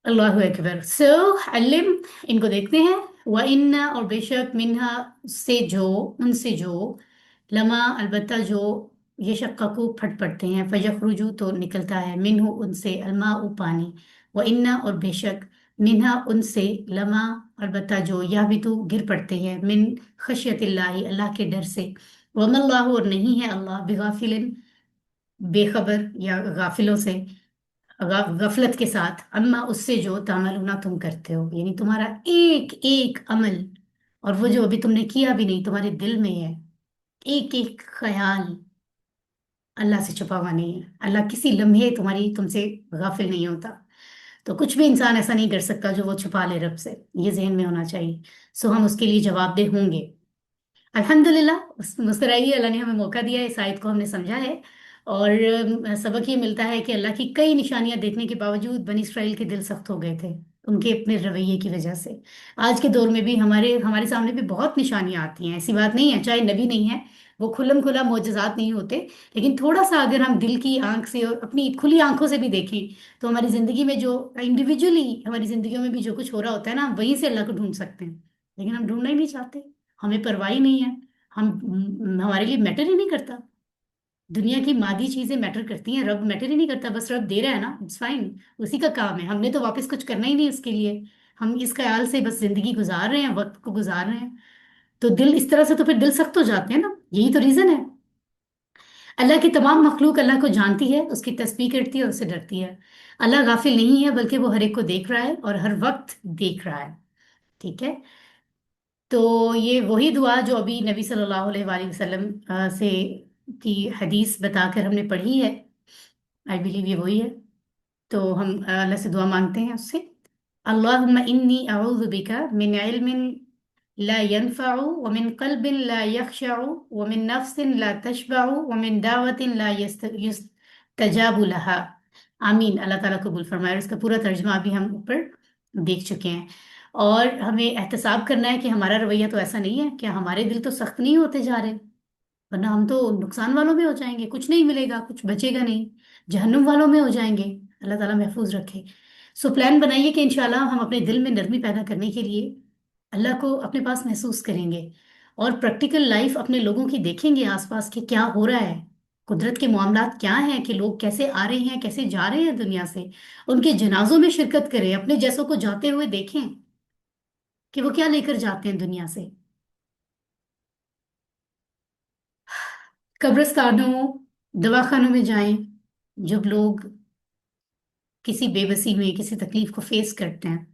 Speaker 1: अल्लाह अकबर। सो अलिम, इनको देखते हैं। व इन्ना, और बेशक, मिन्हा, से जो, उनसे जो, लमा, अलबत्ता जो, ये शक्का को फट पड़ते हैं, फयखरुजू, तो निकलता है, मिन्हु, उनसे, अलमा, पानी, व इन्ना, और बेशक, मिन्हा, उनसे, लमा, अलबत्ता जो, यह भी तो गिर पड़ते हैं, मिन खशियतिल्लाही, अल्लाह के डर से। वमल्लाहु, और नहीं है अल्लाह, बिगाफिलिन, बेखबर या गाफिलों से, गफलत के साथ, अम्मा, उससे जो, तामलूना, तुम करते हो, यानी तुम्हारा एक एक अमल, और वो जो अभी तुमने किया भी नहीं तुम्हारे दिल में है, एक एक ख्याल अल्लाह से छुपा हुआ नहीं है। अल्लाह किसी लम्हे तुम्हारी तुमसे गाफिल नहीं होता। तो कुछ भी इंसान ऐसा नहीं कर सकता जो वो छुपा ले रब से, ये जहन में होना चाहिए। सो हम उसके लिए जवाबदेह होंगे। अल्हम्दुलिल्लाह, मुस्कुराइए, अल्लाह ने हमें मौका दिया है, इस आयत को हमने समझा है। और सबक ये मिलता है कि अल्लाह की कई निशानियां देखने के बावजूद बनी इसराइल के दिल सख्त हो गए थे, उनके अपने रवैये की वजह से। आज के दौर में भी हमारे हमारे सामने भी बहुत निशानियां आती हैं, ऐसी बात नहीं है, चाहे नबी नहीं है, वो खुल्लम खुला मोजज़ात नहीं होते। लेकिन थोड़ा सा अगर हम दिल की आंख से और अपनी खुली आंखों से भी देखें, तो हमारी जिंदगी में जो इंडिविजुअली हमारी जिंदगियों में भी जो कुछ हो रहा होता है ना, हम वहीं से अल्लाह को ढूंढ सकते हैं। लेकिन हम ढूंढना ही नहीं चाहते। हमें परवाह ही नहीं है। हमारे लिए मैटर ही नहीं करता। दुनिया की मादी चीजें मैटर करती हैं, रब मैटर ही नहीं करता। बस रब दे रहा है ना, इट्स फाइन। उसी का काम है, हमने तो वापस कुछ करना ही नहीं उसके लिए। हम इस ख्याल से बस जिंदगी गुजार रहे हैं, वक्त को गुजार रहे हैं। तो दिल इस तरह से तो फिर दिल सख्त हो जाते हैं ना, यही तो रीजन है। अल्लाह की तमाम मखलूक अल्लाह को जानती है, उसकी तस्बीह करती है और उससे डरती है। अल्लाह गाफिल नहीं है, बल्कि वो हर एक को देख रहा है और हर वक्त देख रहा है। ठीक है। तो ये वही दुआ जो अभी नबी सल्लल्लाहु अलैहि वसल्लम से की हदीस बताकर हमने पढ़ी है, आई बिलीव ये वही है। तो हम अल्लाह से दुआ मांगते हैं उससे। अल्लाहुम्मा इन्नी अऊज़ु बिका मिन इल्मिन ला यनफ़अु व मिन क़ल्बिन ला यख़शअु व मिन नफ़्सिन ला तशबअु व मिन दावतिन ला युस्तजाबु लहा। आमीन। अल्लाह ताला कबूल फरमाए। और इसका पूरा तर्जुमा अभी हम ऊपर देख चुके हैं। और हमें एहतसाब करना है कि हमारा रवैया तो ऐसा नहीं है, कि हमारे दिल तो सख्त नहीं होते जा रहे, वरना हम तो नुकसान वालों में हो जाएंगे, कुछ नहीं मिलेगा, कुछ बचेगा नहीं, जहन्नुम वालों में हो जाएंगे। अल्लाह ताला महफूज रखे। सो प्लान बनाइए कि इंशाल्लाह हम अपने दिल में नरमी पैदा करने के लिए अल्लाह को अपने पास महसूस करेंगे, और प्रैक्टिकल लाइफ अपने लोगों की देखेंगे, आसपास के क्या हो रहा है, कुदरत के मामलात क्या हैं, कि लोग कैसे आ रहे हैं, कैसे जा रहे हैं दुनिया से। उनके जनाजों में शिरकत करें, अपने जैसों को जाते हुए देखें कि वो क्या लेकर जाते हैं दुनिया से। कब्रिस्तानों, दवाखानों में जाएं, जब लोग किसी बेबसी में किसी तकलीफ को फेस करते हैं,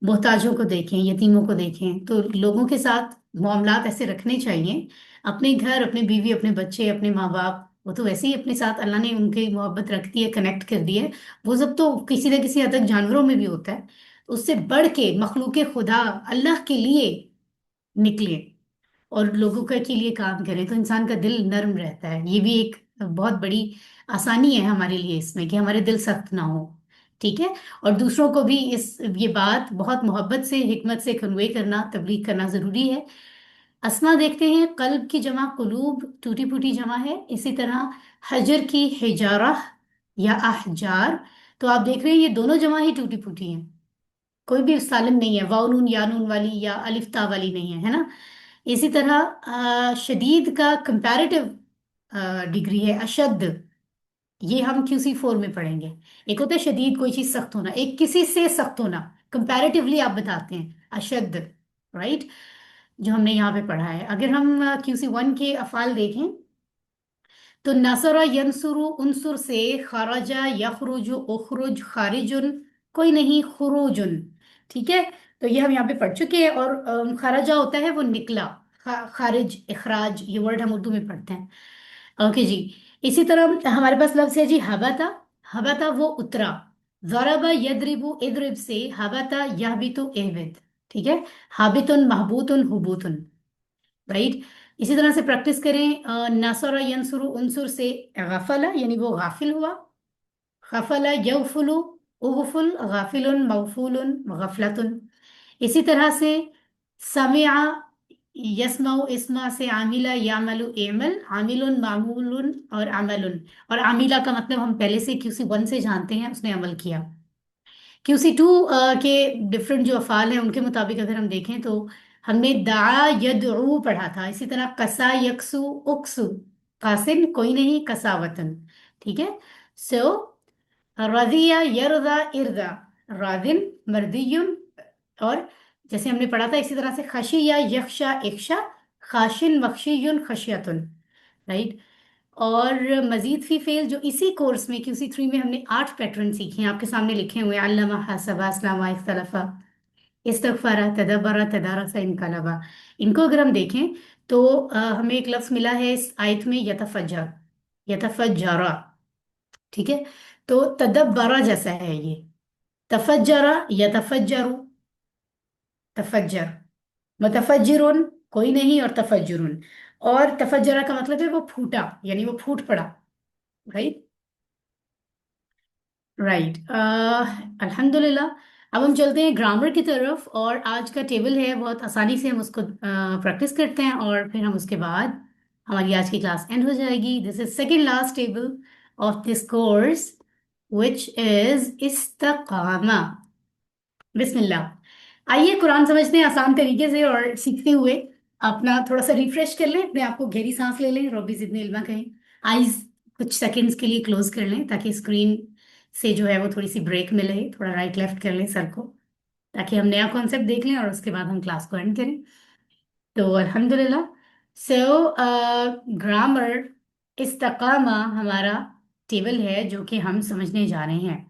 Speaker 1: मोहताजों को देखें, यतीमों को देखें, तो लोगों के साथ मामलात ऐसे रखने चाहिए। अपने घर, अपने बीवी, अपने बच्चे, अपने माँ बाप, वो तो वैसे ही अपने साथ अल्लाह ने उनकी मोहब्बत रख दी है, कनेक्ट कर दी है। वो सब तो किसी न किसी हद तक जानवरों में भी होता है। उससे बढ़ के मखलूक खुदा अल्लाह के लिए निकले और लोगों के लिए काम करें, तो इंसान का दिल नर्म रहता है। ये भी एक बहुत बड़ी आसानी है हमारे लिए इसमें, कि हमारे दिल सख्त ना हो। ठीक है। और दूसरों को भी ये बात बहुत मोहब्बत से, हिकमत से कन्वे करना, तबलीग करना जरूरी है। अस्मा देखते हैं, कल्ब की जमा कुलूब, टूटी फूटी जमा है। इसी तरह हजर की हिजारा या अहजार, तो आप देख रहे हैं ये दोनों जमा ही टूटी फूटी हैं। कोई भी सालिम नहीं है, वाव नून या नून वाली या अलिफ ता वाली नहीं है, है ना। इसी तरह शदीद का कंपैरेटिव डिग्री है अशद। ये हम QC4 में पढ़ेंगे। एक होता है शदीद, कोई चीज सख्त होना, एक किसी से सख्त होना, कंपैरेटिवली आप बताते हैं अशद। राइट। जो हमने यहाँ पे पढ़ा है, अगर हम QC1 के अफाल देखें, तो नसरा यंसुरु उनसुर से खराजा यखरुजु उखरुज खारिजुन, कोई नहीं खुरूजुन। ठीक है। तो ये हम यहाँ पे पढ़ चुके हैं। और खराजा होता है वो निकला, खारिज, इखराज, ये वर्ड हम उर्दू में पढ़ते हैं। ओके जी। इसी तरह हमारे पास लफ्ज है जी हबाता। हबाता वो उतरा। ज़रबा यदरिबु इदरिब से हबाता यहबितु इहबित। ठीक है। हाबितुन महबूतुन हुबूतुन। राइट। इसी तरह से प्रैक्टिस करें। नसरा यंसुरु उनसुर से गफला, यानी वो गाफिल हुआ। गफला यगफुलु उगफुल, गाफिलुन मगफूलुन गफलतुन। इसी तरह से समिआ यस्माउ, इस्मा से आमिला यामलु एमल, आमिलुन मामूलुन और अमलुन। और आमिला का मतलब हम पहले से QC1 से जानते हैं, उसने अमल किया। QC2 के डिफरेंट जो अफाल हैं उनके मुताबिक अगर हम देखें, तो हमने दा यदउ पढ़ा था। इसी तरह कसा यकसु उक्सु, कासिन कोई नहीं, कसावतन। ठीक है। सो रजिया यरदा इरदा, रादिन मर्दियुन। और जैसे हमने पढ़ा था, इसी तरह से खशिया यख्शा इख्शा, खाशिन मखशियुन खशियतुन। राइट। और मजीद फी फेल, जो इसी कोर्स में QC3 में हमने 8 पैटर्न सीखे हैं, आपके सामने लिखे हुए हैं। अल्लामा हसबा अस्लामा इख्तलफा इस्तगफरा तदब्बरा तदारसा इनकलबा। इनको अगर हम देखें, तो हमें एक लफ्ज मिला है इस आयत में, यतफज्जर, यतफज्जरा। ठीक है। तो तदब्बरा जैसा है ये, तफज्जरा यतफज्जरु, तफज्जर, मुतफज्जिरुन कोई नहीं, और तफज्जुरुन। और तफज्जरा का मतलब है वो फूटा, यानी वो फूट पड़ा। राइट। राइट। अल्हम्दुलिल्लाह। अब हम चलते हैं ग्रामर की तरफ, और आज का टेबल है, बहुत आसानी से हम उसको प्रैक्टिस करते हैं, और फिर हम उसके बाद हमारी आज की क्लास एंड हो जाएगी। This is second last table of this course which is इस्तकामा। बिस्मिल्लाह। आइए कुरान समझते हैं आसान तरीके से, और सीखते हुए अपना थोड़ा सा रिफ्रेश कर लें, अपने आप को गहरी सांस ले लें, रब्बी जिदनी इल्मा कहें। आईज कुछ सेकंड्स के लिए क्लोज कर लें ताकि स्क्रीन से जो है वो थोड़ी सी ब्रेक मिले। थोड़ा राइट लेफ्ट कर लें सर को, ताकि हम नया कॉन्सेप्ट देख लें और उसके बाद हम क्लास को एंड करें। तो अल्हम्दुलिल्लाह। सो ग्रामर इस्तकामा हमारा टेबल है जो कि हम समझने जा रहे हैं।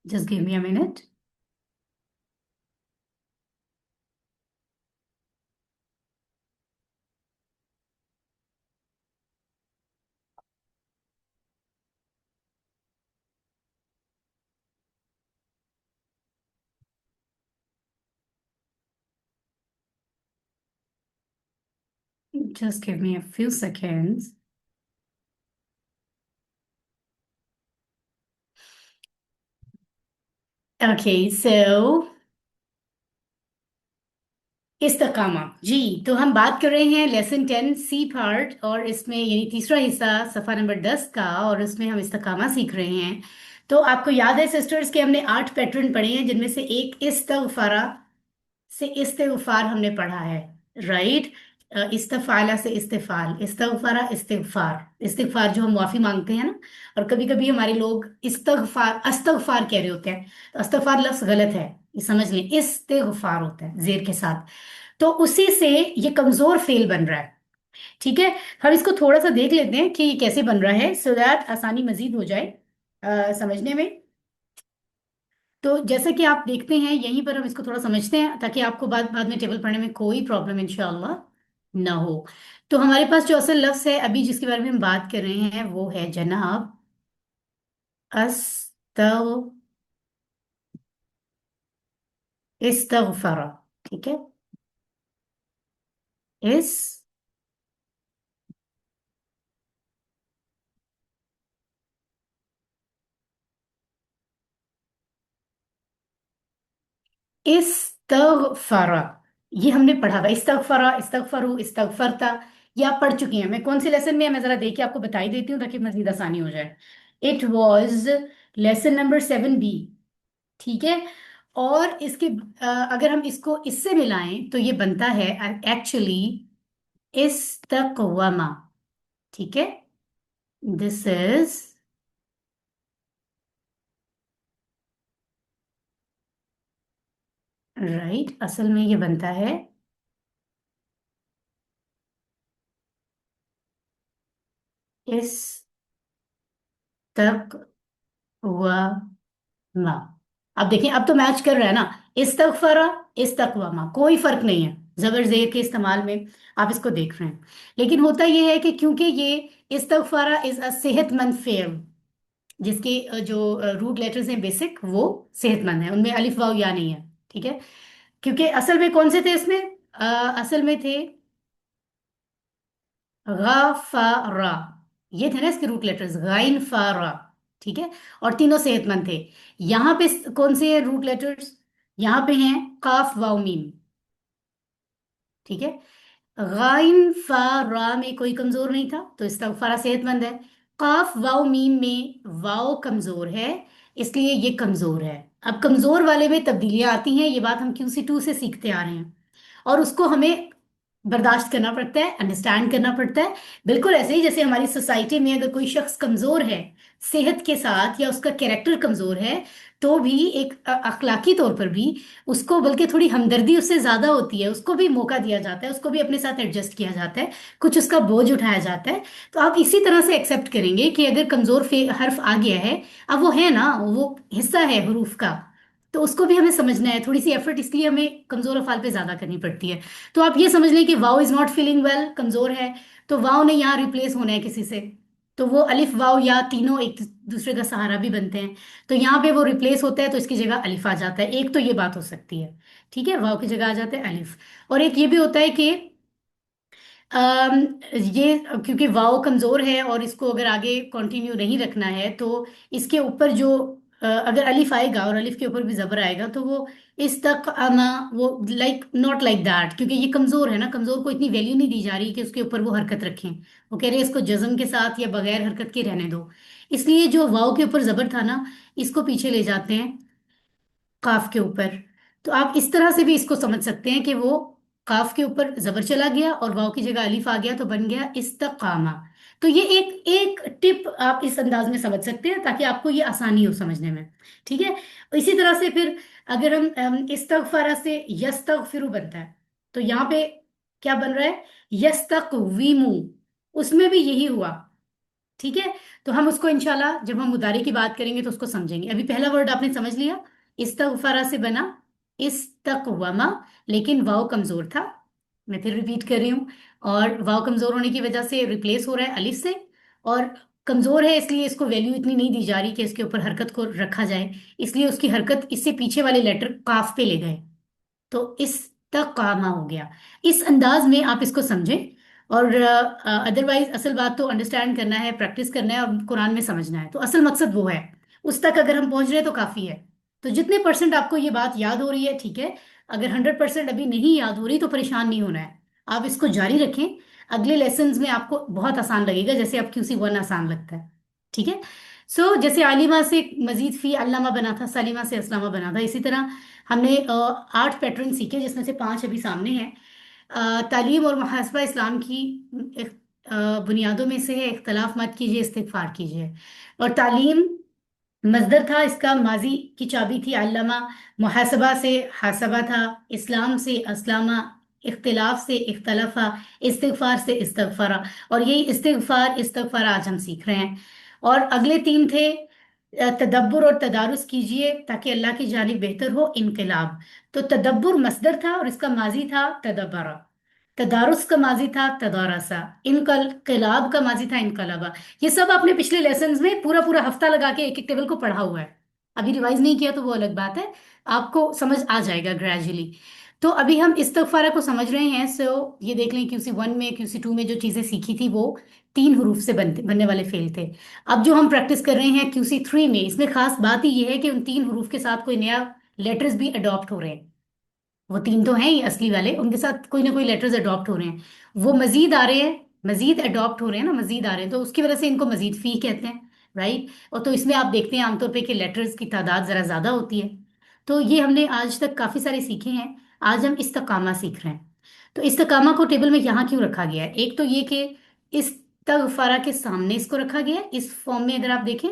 Speaker 1: Just give me a minute. Just give me a few seconds. Okay, so इस्तकामा जी। तो हम बात कर रहे हैं लेसन 10 सी पार्ट, और इसमें यानी तीसरा हिस्सा सफा नंबर 10 का, और इसमें हम इस्तकामा सीख रहे हैं। तो आपको याद है सिस्टर्स कि हमने 8 पैटर्न पढ़े हैं, जिनमें से एक इस्तगफारा से इस्तिगफार हमने पढ़ा है। राइट। इस्तफाला से इस्तिफाल, इस्तगफारा इस्तिगफार, इस्तिगफार जो हम माफी मांगते हैं ना। और कभी कभी हमारे लोग इस्तगफार अस्तगफार कह रहे होते हैं, तो अस्तगफार लफ्ज गलत है, ये समझ लें, इस्तिगफार होता है जेर के साथ। तो उसी से ये कमजोर फेल बन रहा है। ठीक है। हम इसको थोड़ा सा देख लेते हैं कि ये कैसे बन रहा है, सो दैट आसानी मजीद हो जाए समझने में। तो जैसे कि आप देखते हैं, यहीं पर हम इसको थोड़ा समझते हैं ताकि आपको बाद बाद में टेबल पढ़ने में कोई प्रॉब्लम इंशाअल्लाह ना हो। तो हमारे पास जो असल लफ्ज है अभी जिसके बारे में हम बात कर रहे हैं वो है जनाब अस्तग इस्तगफरा। ठीक है। इस इस्तगफरा, ये हमने पढ़ा था। इस्तगफरा, इस्तगफरू, इस्तगफरता, ये आप पढ़ चुकी हैं। मैं कौन से लेसन में है, मैं जरा देख के आपको बताई देती हूँ ताकि मजीद आसानी हो जाए। It was lesson number 7B। ठीक है। और इसके अगर हम इसको इससे मिलाएं तो ये बनता है एक्चुअली इस्तक़वामा। ठीक है। This is right. असल में ये बनता है इस्तक़वामा। अब देखिए, अब तो मैच कर रहा है ना। इस्तगफरा, इस्तक़वामा, कोई फर्क नहीं है जबर जेर के इस्तेमाल में। आप इसको देख रहे हैं। लेकिन होता यह है कि क्योंकि ये इस्तगफरा इज अ सेहतमंद फेल, जिसके जो रूट लेटर्स हैं बेसिक, वो सेहतमंद है, उनमें अलिफ वाव या नहीं है। ठीक है। क्योंकि असल में कौन से थे इसमें, असल में थे गाफारा। ये थे ना इसके रूट लेटर्स, गाइन फारा। ठीक है। और तीनों सेहतमंद थे। यहाँ पे कौन से रूट लेटर्स, यहाँ पे हैं काफ वाव मीम। ठीक है। गाइन फा रा में कोई कमजोर नहीं था, तो इसका फरा सेहतमंद है। काफ वाव मीम में वाव कमजोर है, इसलिए ये कमजोर है। अब कमजोर वाले में तब्दीलियां आती हैं, ये बात हम QC2 से सीखते आ रहे हैं, और उसको हमें बर्दाश्त करना पड़ता है, अंडरस्टैंड करना पड़ता है। बिल्कुल ऐसे ही जैसे हमारी सोसाइटी में अगर कोई शख्स कमजोर है सेहत के साथ, या उसका कैरेक्टर कमजोर है, तो भी एक अखलाकी तौर पर भी उसको बल्कि थोड़ी हमदर्दी उससे ज्यादा होती है, उसको भी मौका दिया जाता है, उसको भी अपने साथ एडजस्ट किया जाता है, कुछ उसका बोझ उठाया जाता है। तो आप इसी तरह से एक्सेप्ट करेंगे कि अगर कमजोर हर्फ आ गया है, अब वो है ना, वो हिस्सा है हरूफ का, तो उसको भी हमें समझना है। थोड़ी सी एफर्ट इसलिए हमें कमजोर अफाल पे ज्यादा करनी पड़ती है। तो आप ये समझ लें कि wow is not feeling well, कमजोर है, तो वाओ ने यहाँ रिप्लेस होना है किसी से। तो वो अलिफ वाओ या तीनों एक दूसरे का सहारा भी बनते हैं, तो यहाँ पे वो रिप्लेस होता है, तो इसकी जगह अलिफ आ जाता है। एक तो ये बात हो सकती है। ठीक है, वाव की जगह आ जाता है अलिफ। और एक ये भी होता है कि ये क्योंकि वाव कमजोर है और इसको अगर आगे कंटिन्यू नहीं रखना है, तो इसके ऊपर जो अगर अलिफ आएगा और अलिफ के ऊपर भी जबर आएगा तो वो इस तक आना, वो लाइक नॉट लाइक दैट, क्योंकि ये कमजोर है ना, कमजोर को इतनी वैल्यू नहीं दी जा रही कि उसके ऊपर वो हरकत रखें। वो कह रहे हैं इसको जज्म के साथ या बगैर हरकत के रहने दो। इसलिए जो वाव के ऊपर जबर था ना, इसको पीछे ले जाते हैं काफ के ऊपर। तो आप इस तरह से भी इसको समझ सकते हैं कि वो काफ के ऊपर जबर चला गया और वाव की जगह अलिफ आ गया तो बन गया इस्तकामा। तो ये एक एक टिप आप इस अंदाज में समझ सकते हैं ताकि आपको ये आसानी हो समझने में। ठीक है। इसी तरह से फिर अगर हम इस्तगफारा से यस्तगफिरु बनता है, तो यहाँ पे क्या बन रहा है, यस्तकवीमु। उसमें भी यही हुआ। ठीक है। तो हम उसको इंशाल्लाह जब हम मुदारी की बात करेंगे तो उसको समझेंगे। अभी पहला वर्ड आपने समझ लिया, इस्तगफारा से बना इस्तकवमा, लेकिन वाव कमजोर था। मैं फिर रिपीट कर रही हूँ। और वाव कमजोर होने की वजह से रिप्लेस हो रहा है अलिफ से। और कमजोर है इसलिए इसको वैल्यू इतनी नहीं दी जा रही कि इसके ऊपर हरकत को रखा जाए, इसलिए उसकी हरकत इससे पीछे वाले लेटर काफ पे ले गए। तो इस तक कामा हो गया। इस अंदाज में आप इसको समझें। और अदरवाइज असल बात तो अंडरस्टैंड करना है, प्रैक्टिस करना है और कुरान में समझना है। तो असल मकसद वो है। उस तक अगर हम पहुंच रहे हैं तो काफी है। तो जितने परसेंट आपको ये बात याद हो रही है ठीक है। अगर 100% अभी नहीं याद हो रही तो परेशान नहीं होना है। आप इसको जारी रखें। अगले लेसन में आपको बहुत आसान लगेगा, जैसे अब QC1 आसान लगता है। ठीक है। जैसे आलिमा से मजीद फी अल्लामा बना था, सलीमा से अस्लामा बना था, इसी तरह हमने 8 पैटर्न सीखे जिसमें से 5 अभी सामने हैं। तालीम और मुहासबा इस्लाम की बुनियादों में से है। इख्तलाफ मत कीजिए, इस्तिगफार कीजिए। और तालीम मजदर था, इसका माजी की चाबी थी अल्लामा। मुहासबा से हासबा था, इस्लाम से अस्लामा, इख्तिलाफ से इख्तलफा, इस्तिगफार से इस्तगफरा। और यही इस्तिगफार इस्तगफार आज हम सीख रहे हैं। और अगले 3 थे, तदब्बुर और तदारुस कीजिए ताकि अल्लाह की जानिब बेहतर हो, इनकलाब। तो तदब्बुर मसदर था और इसका माजी था तदब्बरा। तदारुस का माजी था तदारसा। इनकलाब का माजी था इनकलाबा। ये सब आपने पिछले लेसन्स में पूरा पूरा हफ्ता लगा के एक एक टेबल को पढ़ा हुआ है। अभी रिवाइज नहीं किया तो वो अलग बात है। आपको समझ आ जाएगा ग्रेजुअली। तो अभी हम इस्तगफारा को समझ रहे हैं। ये देख लें QC1 में QC2 में जो चीजें सीखी थी वो 3 हरूफ से बनने वाले फेल थे। अब जो हम प्रैक्टिस कर रहे हैं QC3 में, इसमें खास बात ही ये है कि उन 3 हरूफ के साथ कोई नया लेटर्स भी अडॉप्ट हो रहे हैं। वो 3 तो हैं ही असली वाले, उनके साथ कोई ना कोई लेटर्स अडॉप्ट हो रहे हैं। वो मजीद आ रहे हैं, मजीद अडॉप्ट हो रहे हैं ना, मजीद आ रहे हैं, तो उसकी वजह से इनको मजीद फी कहते हैं। राइट। और तो इसमें आप देखते हैं आमतौर पे कि लेटर्स की तादाद जरा ज्यादा होती है। तो ये हमने आज तक काफी सारे सीखे हैं। आज हम इस्तकामा सीख रहे हैं। तो इस्तकामा को टेबल में यहाँ क्यों रखा गया है, एक तो ये कि इस्तगफारा के सामने इसको रखा गया है इस फॉर्म में, अगर आप देखें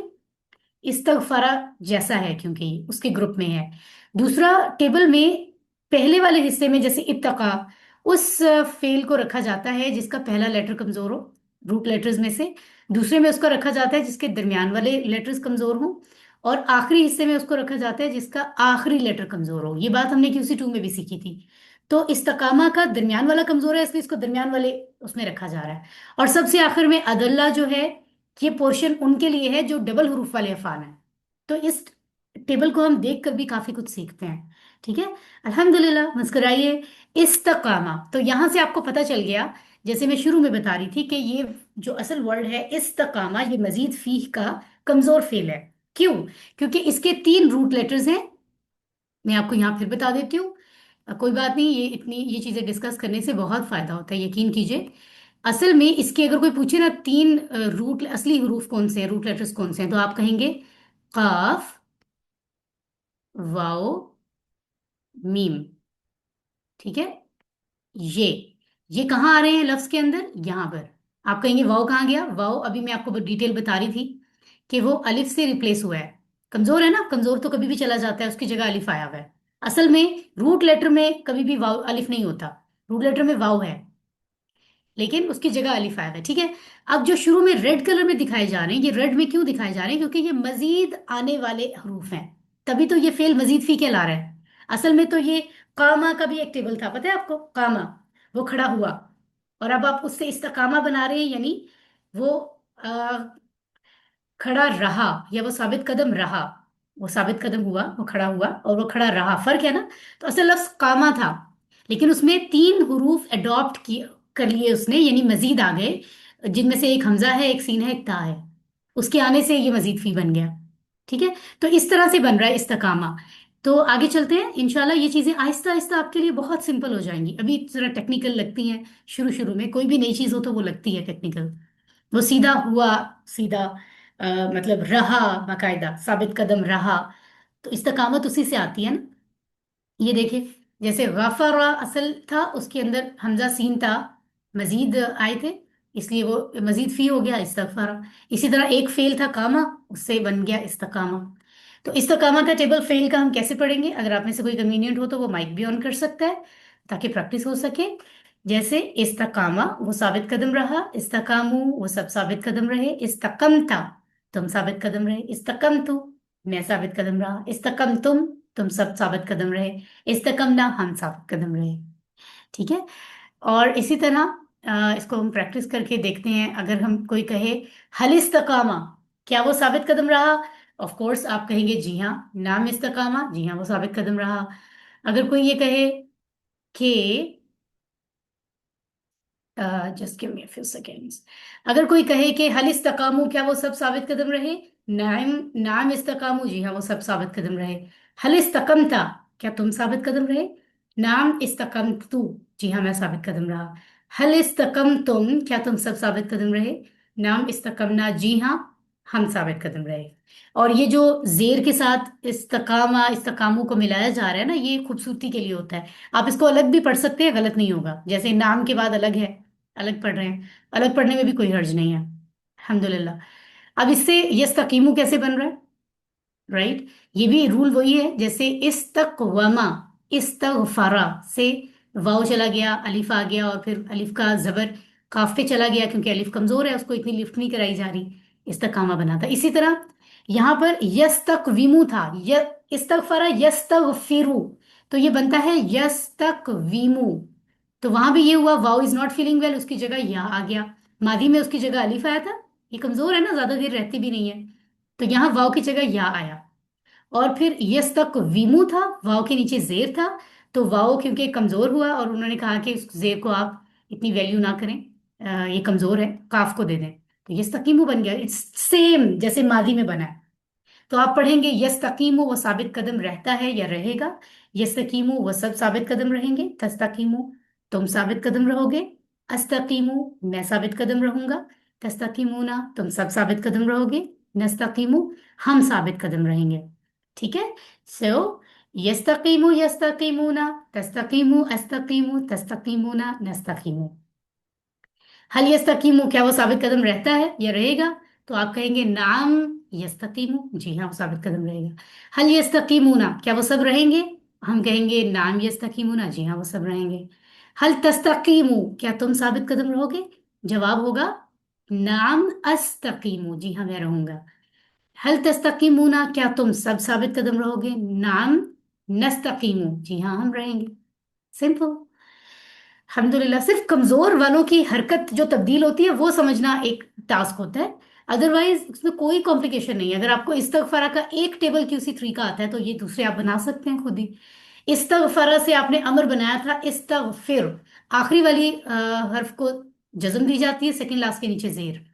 Speaker 1: इस्तगफारा जैसा है क्योंकि ये उसके ग्रुप में है। दूसरा, टेबल में पहले वाले हिस्से में जैसे इत्तका, उस फेल को रखा जाता है जिसका पहला लेटर कमजोर हो, रूट लेटर्स में से। दूसरे में उसको रखा जाता है जिसके दरमियान वाले लेटर्स कमजोर हो। और आखिरी हिस्से में उसको रखा जाता है जिसका आखिरी लेटर कमजोर हो। ये बात हमने QC2 में भी सीखी थी। तो इस्तकामा का दरमियान वाला कमजोर है, इसलिए इसको दरमियान वाले उसमें रखा जा रहा है। और सबसे आखिर में अदल्ला जो है, ये पोर्शन उनके लिए है जो डबल हरूफ वाले अफान हैं। तो इस टेबल को हम देख कर भी काफी कुछ सीखते हैं। ठीक है। अल्हम्दुलिल्लाह, मुस्कुराइए। इस्तकामा, तो यहां से आपको पता चल गया, जैसे मैं शुरू में बता रही थी कि ये जो असल वर्ड है इस्तकामा, ये मजीद फीह का कमजोर फेल है। क्यों? क्योंकि इसके 3 रूट लेटर्स हैं। मैं आपको यहाँ फिर बता देती हूँ। कोई बात नहीं, ये चीजें डिस्कस करने से बहुत फायदा होता है, यकीन कीजिए। असल में इसके अगर कोई पूछे ना 3 रूट असली हरूफ कौन से हैं, रूट लेटर्स कौन से हैं, तो आप कहेंगे काफ, वाओ, मीम। ठीक है। ये ये कहाँ आ रहे हैं लफ्ज के अंदर, यहां पर। आप कहेंगे वाओ कहाँ गया, वाओ अभी मैं आपको डिटेल बता रही थी कि वो अलिफ से रिप्लेस हुआ है। कमजोर है ना, कमजोर तो कभी भी चला जाता है, उसकी जगह अलिफ आया हुआ है। असल में रूट लेटर में कभी भी वाव अलिफ नहीं होता। रूट लेटर में वाव है लेकिन उसकी जगह अलिफ आया है। ठीक है। अब जो शुरू में रेड कलर में दिखाए जा रहे हैं, ये रेड में क्यों दिखाए जा रहे हैं, क्योंकि ये मजीद आने वाले हरूफ हैं। तभी तो ये फेल मजीद फी कहला रहा है। असल में तो ये कामा का भी एक टेबल था, पता है आपको, कामा, वो खड़ा हुआ। और अब आप उससे इस्तकामा बना रहे हैं, यानी वो आ, खड़ा रहा या वो साबित कदम रहा। वो साबित कदम हुआ, वो खड़ा हुआ और वो खड़ा रहा, फर्क है ना। तो असल लफ्ज कामा था, लेकिन उसमें 3 हरूफ अडॉप्ट किए कर लिए उसने, यानी मजीद आ गए, जिनमें से एक हमजा है, एक सीन है, एक ता है। उसके आने से ये मजीद फी बन गया। ठीक है। तो इस तरह से बन रहा है इस्तकामा। तो आगे चलते हैं, इंशाल्लाह ये चीजें आहिस्ता आहिस्ता आपके लिए बहुत सिंपल हो जाएंगी। अभी जरा टेक्निकल लगती हैं, शुरू शुरू में कोई भी नई चीज हो तो वो लगती है टेक्निकल। वो सीधा हुआ, सीधा मतलब रहा, बाकायदा साबित कदम रहा। तो इस्तकामत उसी से आती है ना। ये देखिए, जैसे गफरा असल था, उसके अंदर हमजा सीन था, मजीद आए थे, इसलिए वो मजीद फी हो गया इस्तगफारा। इसी तरह एक फेल था कामा, उससे बन गया इस्तकामा। तो इस्तकामा का टेबल फेल का हम कैसे पढ़ेंगे? अगर आप में से कोई कन्वीनियंट हो तो वो माइक भी ऑन कर सकता है ताकि प्रैक्टिस हो सके। जैसे इस्तकामा वो साबित कदम रहा, इस्तकामू वो सब साबित कदम रहे, इस्तकमता तुम साबित कदम रहे, इस्तकमतु मैं साबित कदम रहा, इस्तकम तुम सब साबित कदम रहे, इस्तकमना हम साबित कदम रहे। ठीक है। और इसी तरह इसको हम प्रैक्टिस करके देखते हैं। अगर हम कोई कहे हल इस्तकामा, क्या वो साबित कदम रहा? ऑफ कोर्स आप कहेंगे जी हाँ। नाम इस्तकामा, जी हाँ वो साबित कदम रहा। अगर कोई ये कहे कि just give me a few seconds, अगर कोई कहे कि हल इस्तकामू, क्या वो सब साबित कदम रहे? नाम नाम इस्तकामू, जी हाँ वो सब साबित कदम रहे। हल इस्तकमता, क्या तुम साबित कदम रहे? नाम इस्तकमतु, जी हाँ मैं साबित कदम रहा। हल इस्तकम तुम, क्या तुम सब साबित कदम रहे? नाम इस्तकमना, जी हाँ हम साबित कदम रहे। और ये जो जेर के साथ इस्तकामा इस्तकामू को मिलाया जा रहा है ना, ये खूबसूरती के लिए होता है। आप इसको अलग भी पढ़ सकते हैं, गलत नहीं होगा। जैसे नाम के बाद अलग है, अलग पढ़ रहे हैं, अलग पढ़ने में भी कोई हर्ज नहीं है, अल्हम्दुलिल्लाह। अब इससे यस्तकीमु कैसे बन रहा है? राइट। ये भी रूल वही है जैसे इस्तकवमा, इस्तगफरा से वाव चला गया, अलिफ आ गया, और फिर अलिफ का जबर काफ पे चला गया, क्योंकि अलिफ कमजोर है, उसको इतनी लिफ्ट नहीं कराई जा रही, इस्तकामा बना था। इसी तरह यहाँ पर यस्तकविमु था, इस्तगफरा यस्तगफिरु, तो ये बनता है यस्तकविमु। तो वहां भी ये हुआ, वाव इज नॉट फीलिंग वेल, उसकी जगह या आ गया। मादी में उसकी जगह अलिफ आया था, ये कमजोर है ना, ज्यादा देर रहती भी नहीं है, तो यहाँ वाव की जगह या आया। और फिर यस तक वीमू था, वाव के नीचे जेर था, तो वाव क्योंकि कमजोर हुआ, और उन्होंने कहा कि उस जेर को आप इतनी वैल्यू ना करें, ये कमजोर है, काफ को दे दें, तो यस तकीमू बन गया। इट्स सेम जैसे मादी में बना है। तो आप पढ़ेंगे यस्तकीमु वो साबित कदम रहता है या रहेगा, यस्तकीमु वो सब साबित कदम रहेंगे, तस्तकीमु तुम साबित कदम रहोगे, अस्तकीमु मैं साबित कदम रहूंगा, तस्तकीमुना तुम सब साबित कदम रहोगे, नस्तकीमु हम साबित कदम रहेंगे। ठीक है। सो यस्तकीमु यस्तकीमुना, तस्तकीमु अस्तकीमु तस्तकीमुना नस्तकीमु। हल यस्तकीमु, क्या वो साबित कदम रहता है या रहेगा? तो आप कहेंगे नाम यस्तकीमु, जी हाँ वो साबित कदम रहेगा। हल यस्तकीमुना, क्या वो सब रहेंगे? हम कहेंगे नाम यस्तकीमुना, जी हाँ वो सब रहेंगे। हल तस्तकीमु, क्या तुम साबित कदम रहोगे? जवाब होगा नाम अस्तकीमु, जी हाँ मैं रहूंगा। हल तस्तकीमुना, क्या तुम सब साबित कदम रहोगे? नाम नस्तकीमु, जी हाँ हम रहेंगे। सिंपल। अल्हम्दुलिल्लाह, सिर्फ कमजोर वालों की हरकत जो तब्दील होती है वो समझना एक टास्क होता है, अदरवाइज उसमें कोई कॉम्प्लिकेशन नहीं है। अगर आपको इस्तगफारा का एक टेबल की उसी तरीका आता है तो ये दूसरे आप बना सकते हैं खुद ही। इस्तगफारा से आपने अमर बनाया था इस्तगफिर, आखिरी वाली हर्फ को जज्म दी जाती है, सेकंड लास्ट के नीचे जेर।